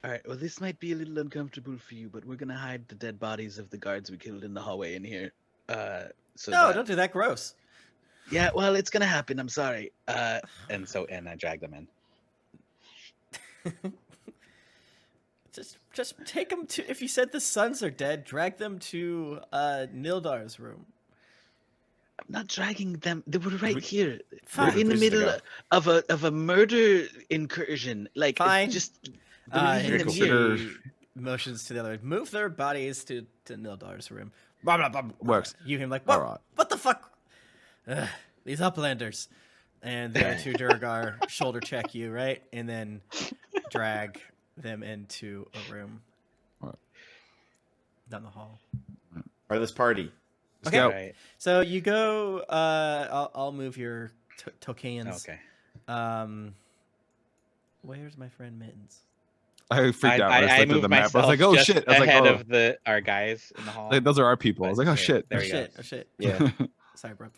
All right. Well, this might be a little uncomfortable for you, but we're gonna hide the dead bodies of the guards we killed in the hallway in here. Don't do that. Gross. Yeah. Well, it's gonna happen. I'm sorry. And I drag them in. Just take them to. If you said the sons are dead, drag them to Nildar's room. I'm not dragging them. They were right here. Fine. We're in the middle of a murder incursion. Like, fine. Just consider motions to the other. Move their bodies to Nildar's room. Blah, blah, blah, blah. Works. You him like what the fuck? These uplanders, and the two Durgar shoulder check you right, and then drag them into a room down the hall. Or this party. Okay. Right. So you go. I'll move your tokens. Okay. Where's my friend Mittens? I freaked out when I looked at the map. I was like, oh shit! I was ahead of our guys in the hall. Like, those are our people. I was like, oh shit! There we go. Oh shit! Yeah. Sorry, bro.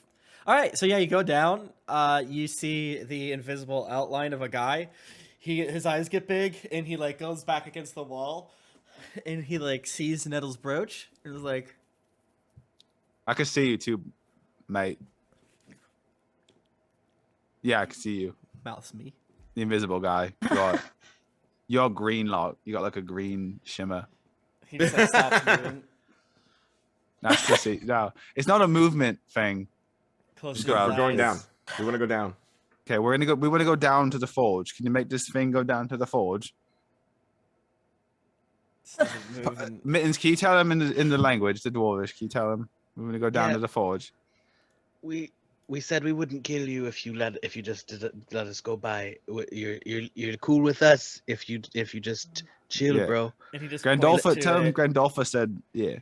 All right. So yeah, you go down. You see the invisible outline of a guy. His eyes get big, and he like goes back against the wall, and he like sees Nettle's brooch, and is like, "I can see you too, mate." Yeah, I can see you. Mouths me. The invisible guy. You're green, like you got like a green shimmer. He just like stops moving. That's to see. No, it's not a movement thing. Just go out. We're going down. We want to go down. Okay, we want to go down to the forge. Can you make this thing go down to the forge? Mittens, can you tell him in the language, the dwarvish? Can you tell him we want to go down to the forge? We said we wouldn't kill you if you just let us go by. You're cool with us if you just chill, bro. And he just Grandolpha, tell him Grandolpha said, yeah.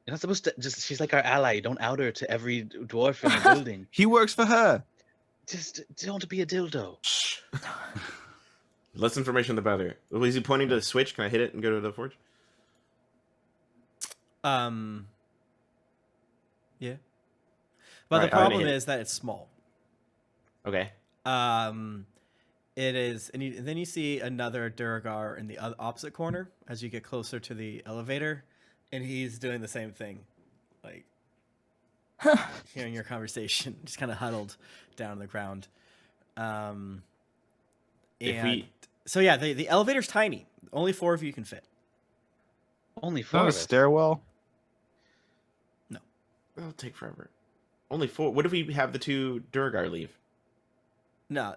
You're not supposed to she's like our ally. Don't out her to every dwarf in the building. He works for her. Just don't be a dildo. Less information the better. Is he pointing to the switch? Can I hit it and go to the forge? Yeah. But the problem is that it's small. Okay. It is, and then you see another Durgar in the opposite corner as you get closer to the elevator. And he's doing the same thing, like hearing your conversation, just kind of huddled down on the ground. So yeah, the elevator's tiny. Only 4 of you can fit. Only 4. Not a stairwell. No, it'll take forever. Only 4. What if we have the 2 Durgar leave? No,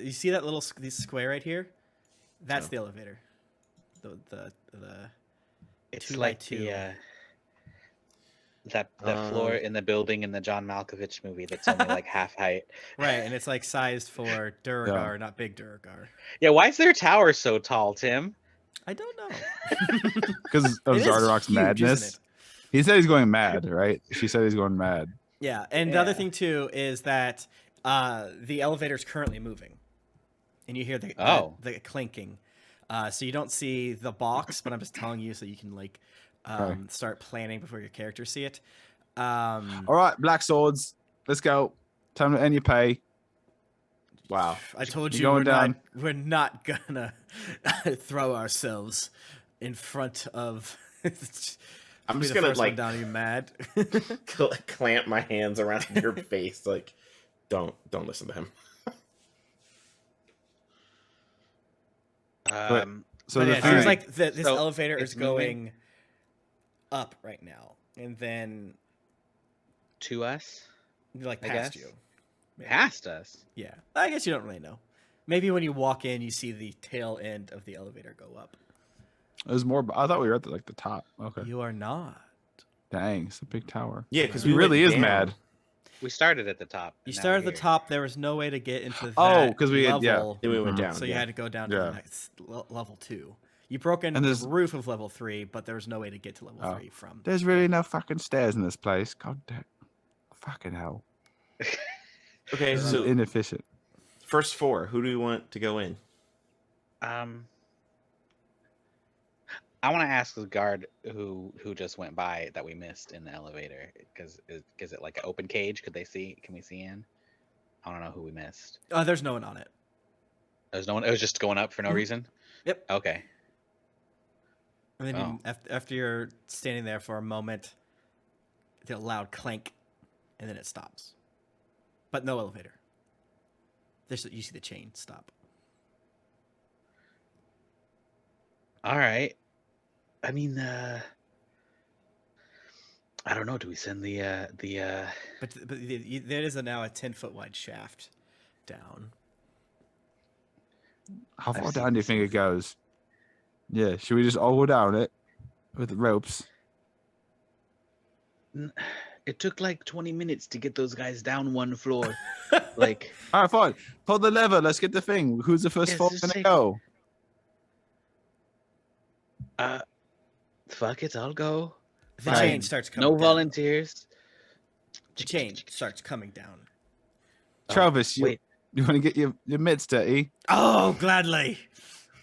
you see that little square right here? That's the elevator. The It's like the floor in the building in the John Malkovich movie that's only like half height. Right, and it's like sized for Durgar, not big Durgar. Yeah, why is their tower so tall, Tim? I don't know. Because of Zardarok's madness. He said he's going mad, right? She said he's going mad. Yeah, and the other thing too is that the elevator's currently moving, and you hear the clinking. So you don't see the box, but I'm just telling you so you can like start planning before your characters see it. All right, Black Swords, let's go. Time to end your pay. Wow. I told you we're not gonna throw ourselves in front of. I'm just gonna like down. Are you mad? Clamp my hands around your face, like don't listen to him. So it seems like this elevator is going up right now, and then to us, like past you. Maybe. Past us? Yeah. I guess you don't really know. Maybe when you walk in, you see the tail end of the elevator go up. It was more. I thought we were at the top. Okay. You are not. Dang, it's a big tower. Yeah, because he really is mad. We started at the top. You started at the top. There was no way to get into that because we level. Then we went down. So you had to go down to the next level 2. You broke into the roof of level 3, but there was no way to get to level 3 from. There's really no fucking stairs in this place. God damn. Fucking hell. Okay, so inefficient. First 4, who do we want to go in? I want to ask the guard who just went by that we missed in the elevator, because is it like an open cage? Can we see in? I don't know who we missed. There's no one on it. There's no one. It was just going up for no reason. Yep. Okay. And then after you're standing there for a moment, the loud clank, and then it stops. But no elevator. You see the chain stop. All right. I mean, I don't know. Do we send the? But there is now a 10-foot wide shaft down. How far down do you think it goes? Yeah, should we just all go down it with the ropes? It took like 20 minutes to get those guys down one floor. Like, all right, fine. Pull the lever. Let's get the thing. Who's the first floor gonna go? Fuck it, I'll go. The chain starts coming down. No volunteers. The chain starts coming down. Travis, you want to get your mitts dirty? Oh, gladly.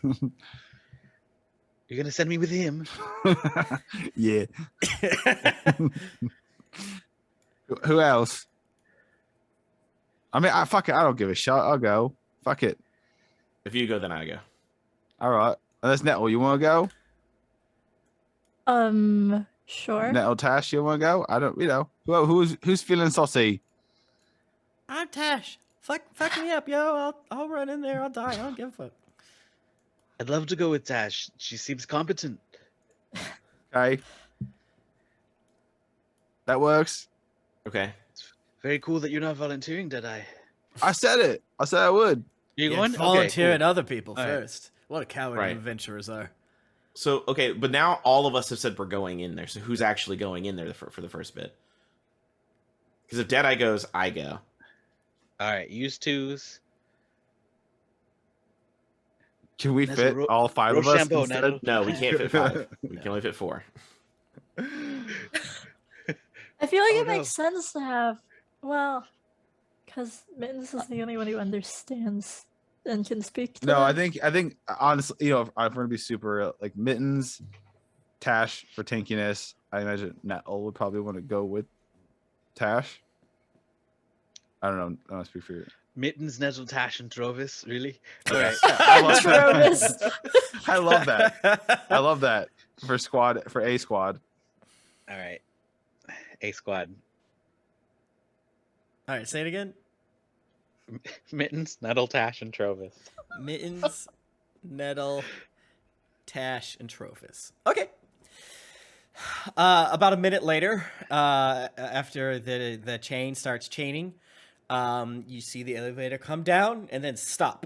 You're gonna send me with him? Yeah. Who else? I mean, fuck it. I don't give a shit. I'll go. Fuck it. If you go, then I go. All right. Unless Nettle, you want to go? Sure. Nettle, Tash, you want to go? I don't. Who's feeling saucy? I'm Tash. Fuck me up, yo. I'll run in there. I'll die. I don't give a fuck. I'd love to go with Tash. She seems competent. Okay. That works. Okay. It's very cool that you're not volunteering, did I? I said it. I said I would. You're going? Volunteering other people first. Right. What a coward adventurers are. So, okay, but now all of us have said we're going in there. So who's actually going in there for the first bit? Because if Deadeye goes, I go. All right, use 2s. Can we fit all 5 of us instead? No, we can't fit 5. We can only fit 4. I feel like it makes sense to have, because Mittens is the only one who understands and can speak to them. I think honestly, if we're gonna be super real, like Mittens, Tash for tankiness, I imagine Nettle would probably want to go with Tash. I don't know. I don't speak for you. Mittens, Nettle, Tash, and Trovis. Really? Okay. Trovis. I love that. I love that for A squad. All right, A squad. All right, say it again. Mittens, Nettle, Tash, and Trovis. Mittens, Nettle, Tash, and Trovis. Okay. About a minute later, after the chain starts chaining, you see the elevator come down and then stop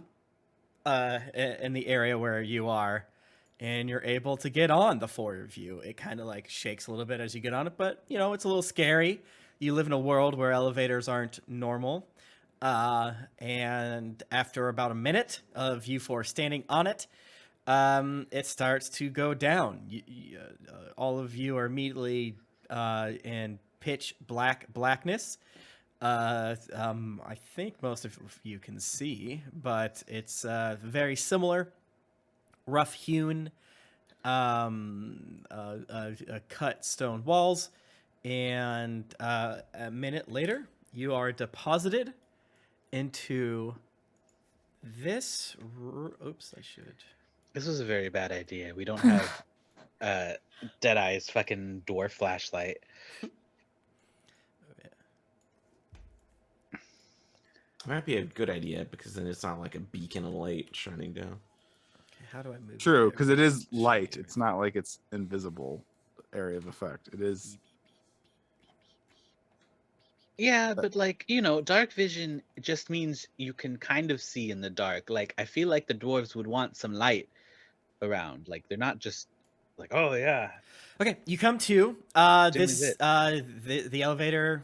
in the area where you are, and you're able to get on the 4 of you. It kind of like shakes a little bit as you get on it, but it's a little scary. You live in a world where elevators aren't normal. And after about a minute of you 4 standing on it, It starts to go down. All of you are immediately in pitch blackness. I think most of you can see, but it's very similar, rough-hewn, cut stone walls, and a minute later, you are deposited into this. Oops, I should. This was a very bad idea. We don't have Deadeye's fucking dwarf flashlight. Might be a good idea because then it's not like a beacon of light shining down. Okay, how do I move? True, because it is light. It's not like it's invisible area of effect. It is. Yeah, but like, dark vision just means you can kind of see in the dark. Like, I feel like the dwarves would want some light around. Like, they're not just like, oh yeah. Okay, you come to the elevator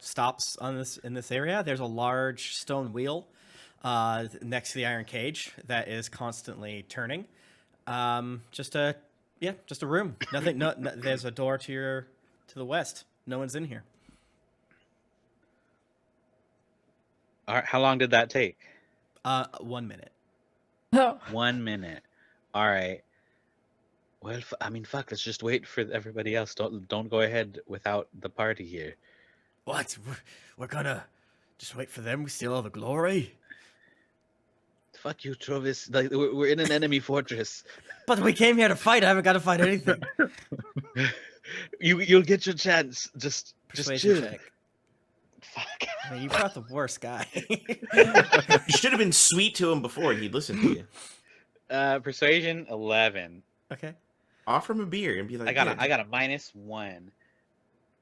stops in this area. There's a large stone wheel next to the iron cage that is constantly turning. Just a room. Nothing. No, there's a door to the west. No one's in here. All right, how long did that take? 1 minute. Oh. 1 minute. All right. Well, fuck. Let's just wait for everybody else. Don't go ahead without the party here. What? We're gonna just wait for them? We steal all the glory? Fuck you, Trovis. Like, we're in an enemy fortress. But we came here to fight. I haven't got to fight anything. You'll get your chance. Just chill. Check. Fuck. I mean, you brought the worst guy. You should have been sweet to him before and he'd listen to you. Persuasion 11. Okay. Offer him a beer and be like, I got a -1.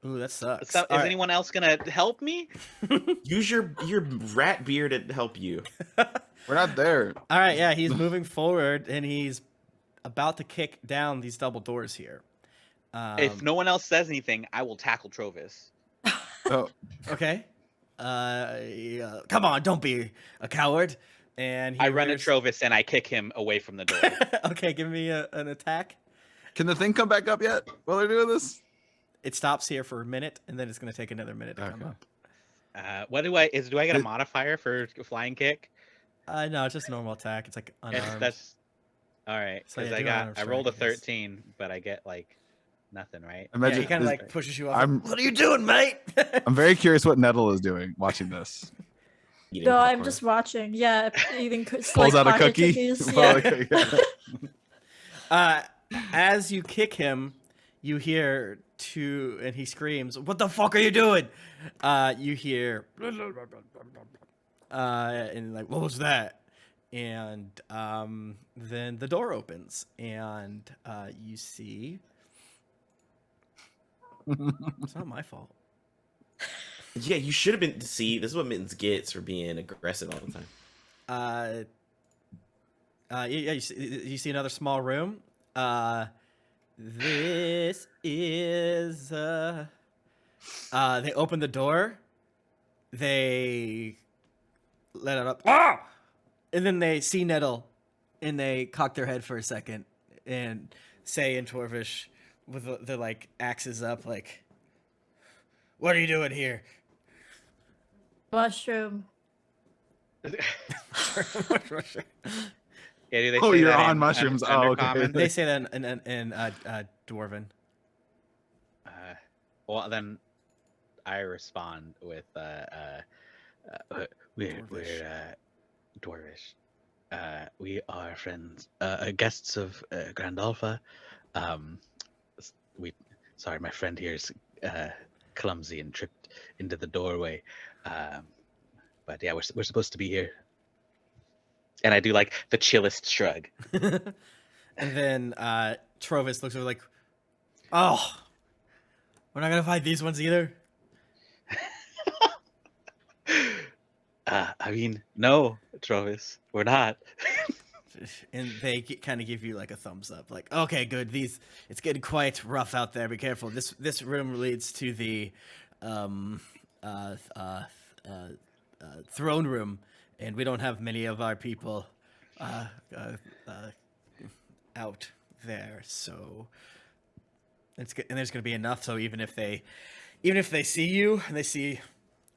Ooh, that sucks. So, is anyone else gonna help me? Use your rat beer to help you. We're not there. All right, yeah, he's moving forward and he's about to kick down these double doors here. If no one else says anything, I will tackle Trovis. Oh, okay. Come on, don't be a coward. And I run at Trovis and I kick him away from the door. Okay, give me an attack. Can the thing come back up yet while they're doing this? It stops here for a minute, and then it's going to take another minute to come up. What do I get a modifier for flying kick? No, it's just a normal attack. It's like unarmed. That's all right. So Because I rolled a 13, but I get like nothing, right? Imagine he kind of like pushes you off. What are you doing, mate? I'm very curious what Nettle is doing watching this. No, I'm just watching. Yeah, eating pulls out a cookie. Yeah. As you kick him, you hear and he screams, "What the fuck are you doing?" You hear, and like, what was that? And then the door opens, and you see. It's not my fault. Yeah, you should have been. See, this is what Mittens gets for being aggressive all the time. Yeah, you see another small room. This is. They open the door. They let it up. Ah! And then they see Nettle, and they cock their head for a second and say in Dwarvish, with the like axes up, like, "What are you doing here?" Mushroom. Mushroom. Yeah, do they oh, say you're that on mushrooms. Oh, okay. They say that in Dwarven. Well, then I respond with we're Dwarvish. We are friends, guests of Grand Alpha. Sorry, my friend here is clumsy and tripped into the doorway. But yeah, we're supposed to be here. And I do like the chillest shrug. And then Trovis looks over like, "Oh, we're not gonna fight these ones either." I mean, no, Trovis, we're not. And they kind of give you like a thumbs up, like, "Okay, good. It's getting quite rough out there. Be careful. This room leads to the throne room, and we don't have many of our people out there. So it's good, and there's going to be enough. So even if they see you and they see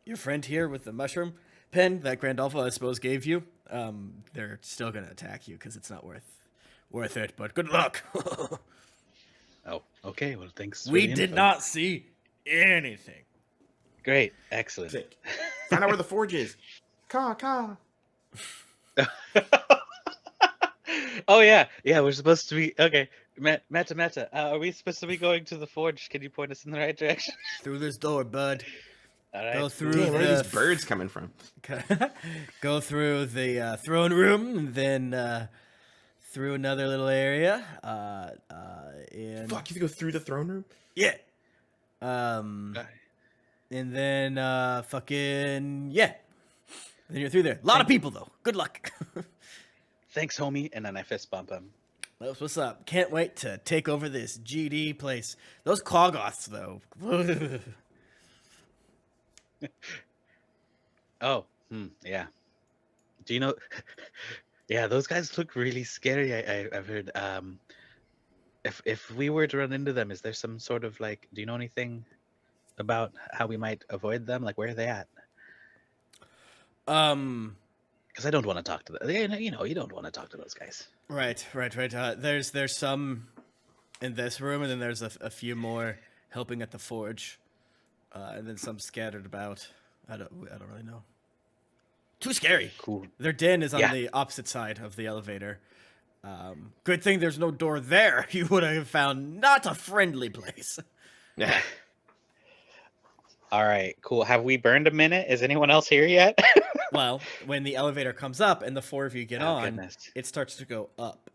your friend here with the mushroom pen that Grandolpha, I suppose, gave you, they're still going to attack you because it's not worth it. But good luck. Oh, okay. Well, thanks. We did not see anything. Great. Excellent. Find out where the forge is. Ka. Oh, yeah. Yeah, we're supposed to be... Okay. Meta. Are we supposed to be going to the forge? Can you point us in the right direction? Through this door, bud. All right. Go through. Damn, where are these birds coming from? Go through the throne room, and then through another little area. And Fuck, you have to go through the throne room? yeah. And then fucking yeah. And then you're through there. A lot of people though. Good luck. Thanks, homie. And then I fist bump him. That's what's up. Can't wait to take over this GD place. Those Clogoths though. Oh, yeah. Do you know? Yeah, those guys look really scary. I've heard. If we were to run into them, is there some sort of like? Do you know anything about how we might avoid them? Like, where are they at? Because I don't want to talk to them. You don't want to talk to those guys. Right. There's some in this room, and then there's a few more helping at the forge, and then some scattered about. I don't really know. Too scary. Cool. Their den is on the opposite side of the elevator. Good thing there's no door there. You would have found not a friendly place. Yeah. All right, cool. Have we burned a minute? Is anyone else here yet? Well, when the elevator comes up and the four of you get on, goodness. It starts to go up.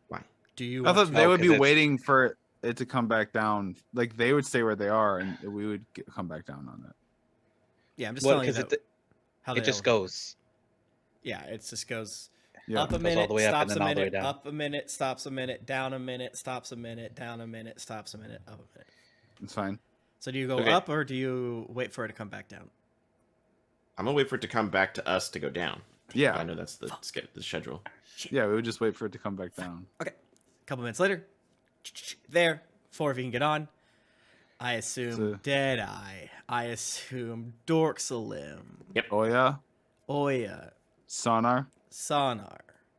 Why? Do you? I thought they would be waiting for it to come back down. Like they would stay where they are, and we would come back down on that. Yeah, I'm just telling you how it just goes. Yeah, it just goes up a minute, stops a minute, down. Up a minute, stops a minute, down a minute, stops a minute, down a minute, stops a minute, up a minute. It's fine. So do you go up or do you wait for it to come back down? I'm gonna wait for it to come back to us to go down. Yeah, I know that's the schedule. Yeah, we would just wait for it to come back down. Okay. A couple minutes later, there, four of you can get on. I assume Deadeye. I assume Dorksalim. Yep. Oya. Sonar.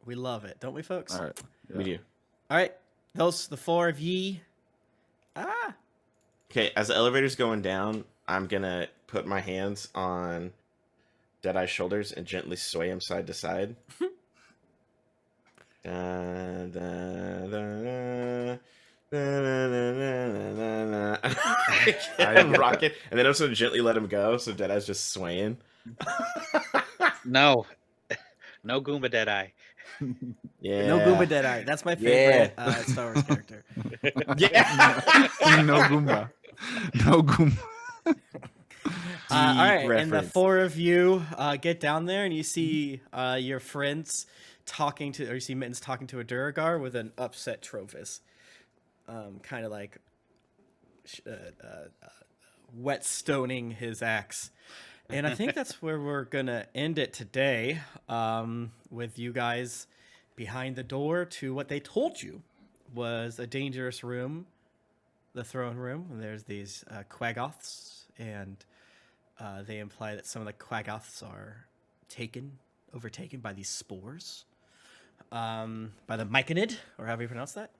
We love it, don't we, folks? All right. Yeah. We do. All right. Those the four of ye. Okay, as the elevator's going down, I'm gonna put my hands on Deadeye's shoulders and gently sway him side to side. I'm rocking, and then also gently let him go, so Deadeye's just swaying. No Goomba Deadeye. Yeah. No Goomba Deadeye. That's my favorite Star Wars character. Yeah. No Goomba. All right, reference. And the four of you get down there, and you see your friends you see Mittens talking to a Duragar with an upset Trovis, kind of like whetstoning his axe. And I think that's where we're gonna end it today, with you guys behind the door to what they told you was a dangerous room, the throne room. And there's these Quaggoths, and they imply that some of the Quaggoths are overtaken by these spores, by the Myconid, or however you pronounce that.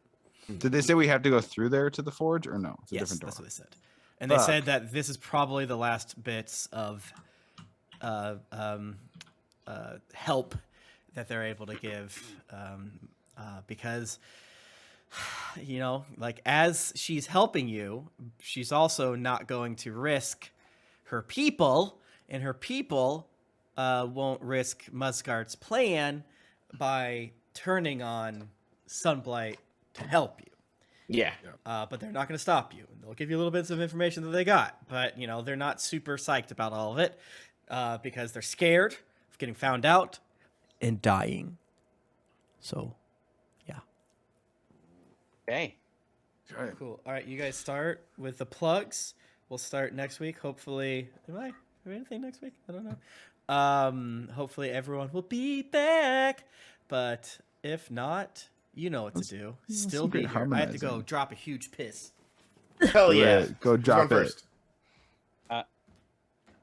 Did they say we have to go through there to the forge, or no? It's a different door. That's what they said. And they said that this is probably the last bits of help that they're able to give, because, like, as she's helping you, she's also not going to risk her people, and her people won't risk Musgart's plan by turning on Sunblight to help you. Yeah. But they're not going to stop you. They'll give you little bits of information that they got, but they're not super psyched about all of it, because they're scared of getting found out and dying. So, yeah. Okay. Cool. All right, you guys start with the plugs. We'll start next week. Hopefully, have anything next week? I don't know. Hopefully everyone will be back but if not, you know what to do. Still be here. I have to go drop a huge piss. Hell yeah. Go drop it. First. All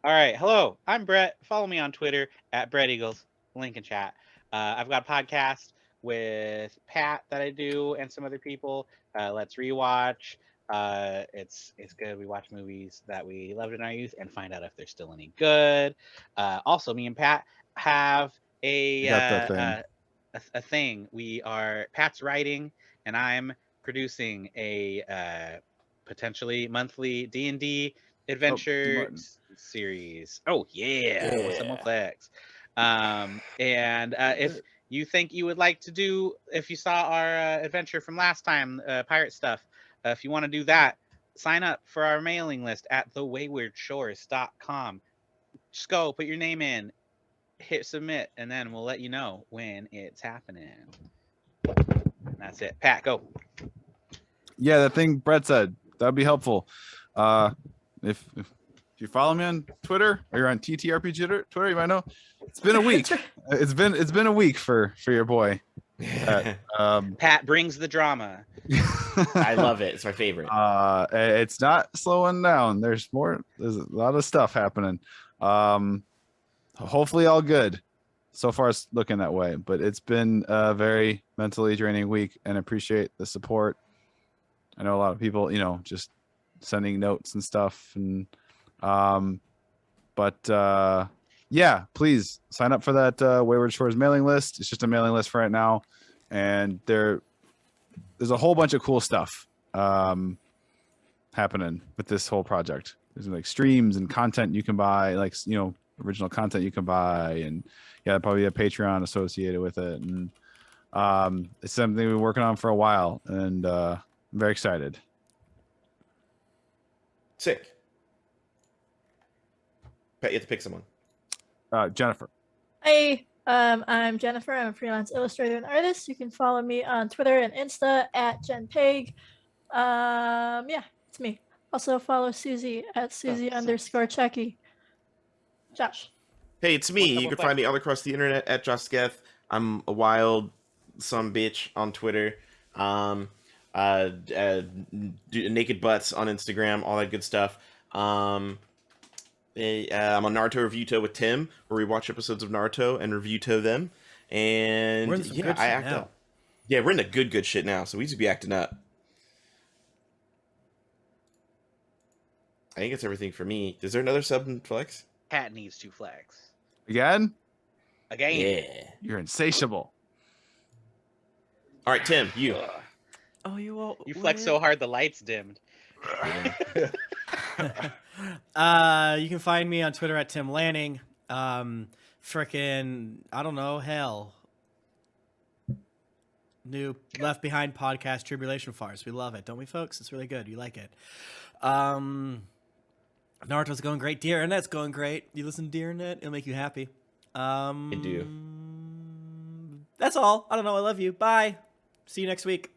right. Hello, I'm Brett. Follow me on Twitter at Brett Eagles. Link in chat. I've got a podcast with Pat that I do and some other people. Let's Rewatch. It's good. We watch movies that we loved in our youth and find out if they're still any good. Also, me and Pat have a thing. Pat's writing and I'm producing a potentially monthly D&D adventure series. Oh yeah, with some more flex. If you think you would like to do, if you saw our adventure from last time, pirate stuff, if you want to do that, sign up for our mailing list at thewaywardshores.com. Just go, put your name in, hit submit, and then we'll let you know when it's happening. That's it. Pat, go. Yeah, the thing Brett said, that'd be helpful. If you follow me on Twitter or you're on TTRPG Twitter, you might know it's been a week. it's been a week for your boy. Pat brings the drama. I love it. It's my favorite. It's not slowing down. There's a lot of stuff happening. Hopefully all good. So far it's looking that way, but it's been a very mentally draining week and appreciate the support. I know a lot of people, just sending notes and stuff and yeah, please sign up for that Wayward Shores mailing list. It's just a mailing list for right now, and there's a whole bunch of cool stuff happening with this whole project. There's like streams and content you can buy, like original content you can buy, and probably a Patreon associated with it, and it's something we've been working on for a while, and I'm very excited. Sick. Pat, you have to pick someone. Jennifer. Hi, I'm Jennifer. I'm a freelance illustrator and artist. You can follow me on Twitter and Insta at JenPeg. Yeah, it's me. Also follow Susie at Susie_Checky. Josh. Hey, it's me. You can find me all across the internet at Josh Sketh. I'm a wild some bitch on Twitter. Naked butts on Instagram, all that good stuff. I'm on Naruto Review-To with Tim, where we watch episodes of Naruto and review-to them. And we're in some good shit act now. up. Yeah, we're in the good shit now, so we just be acting up. I think it's everything for me. Is there another sub and flex? Pat needs to flex. Again? Yeah. You're insatiable. All right, Tim, you. Oh, you flexed so hard the lights dimmed. You can find me on Twitter at Tim Lanning. Frickin', I don't know, hell. New Left Behind podcast, Tribulation Farce. We love it, don't we, folks? It's really good. You like it. Naruto's going great. Dear Internet's going great. You listen to Dear Internet, it'll make you happy. I do. That's all. I don't know. I love you. Bye. See you next week.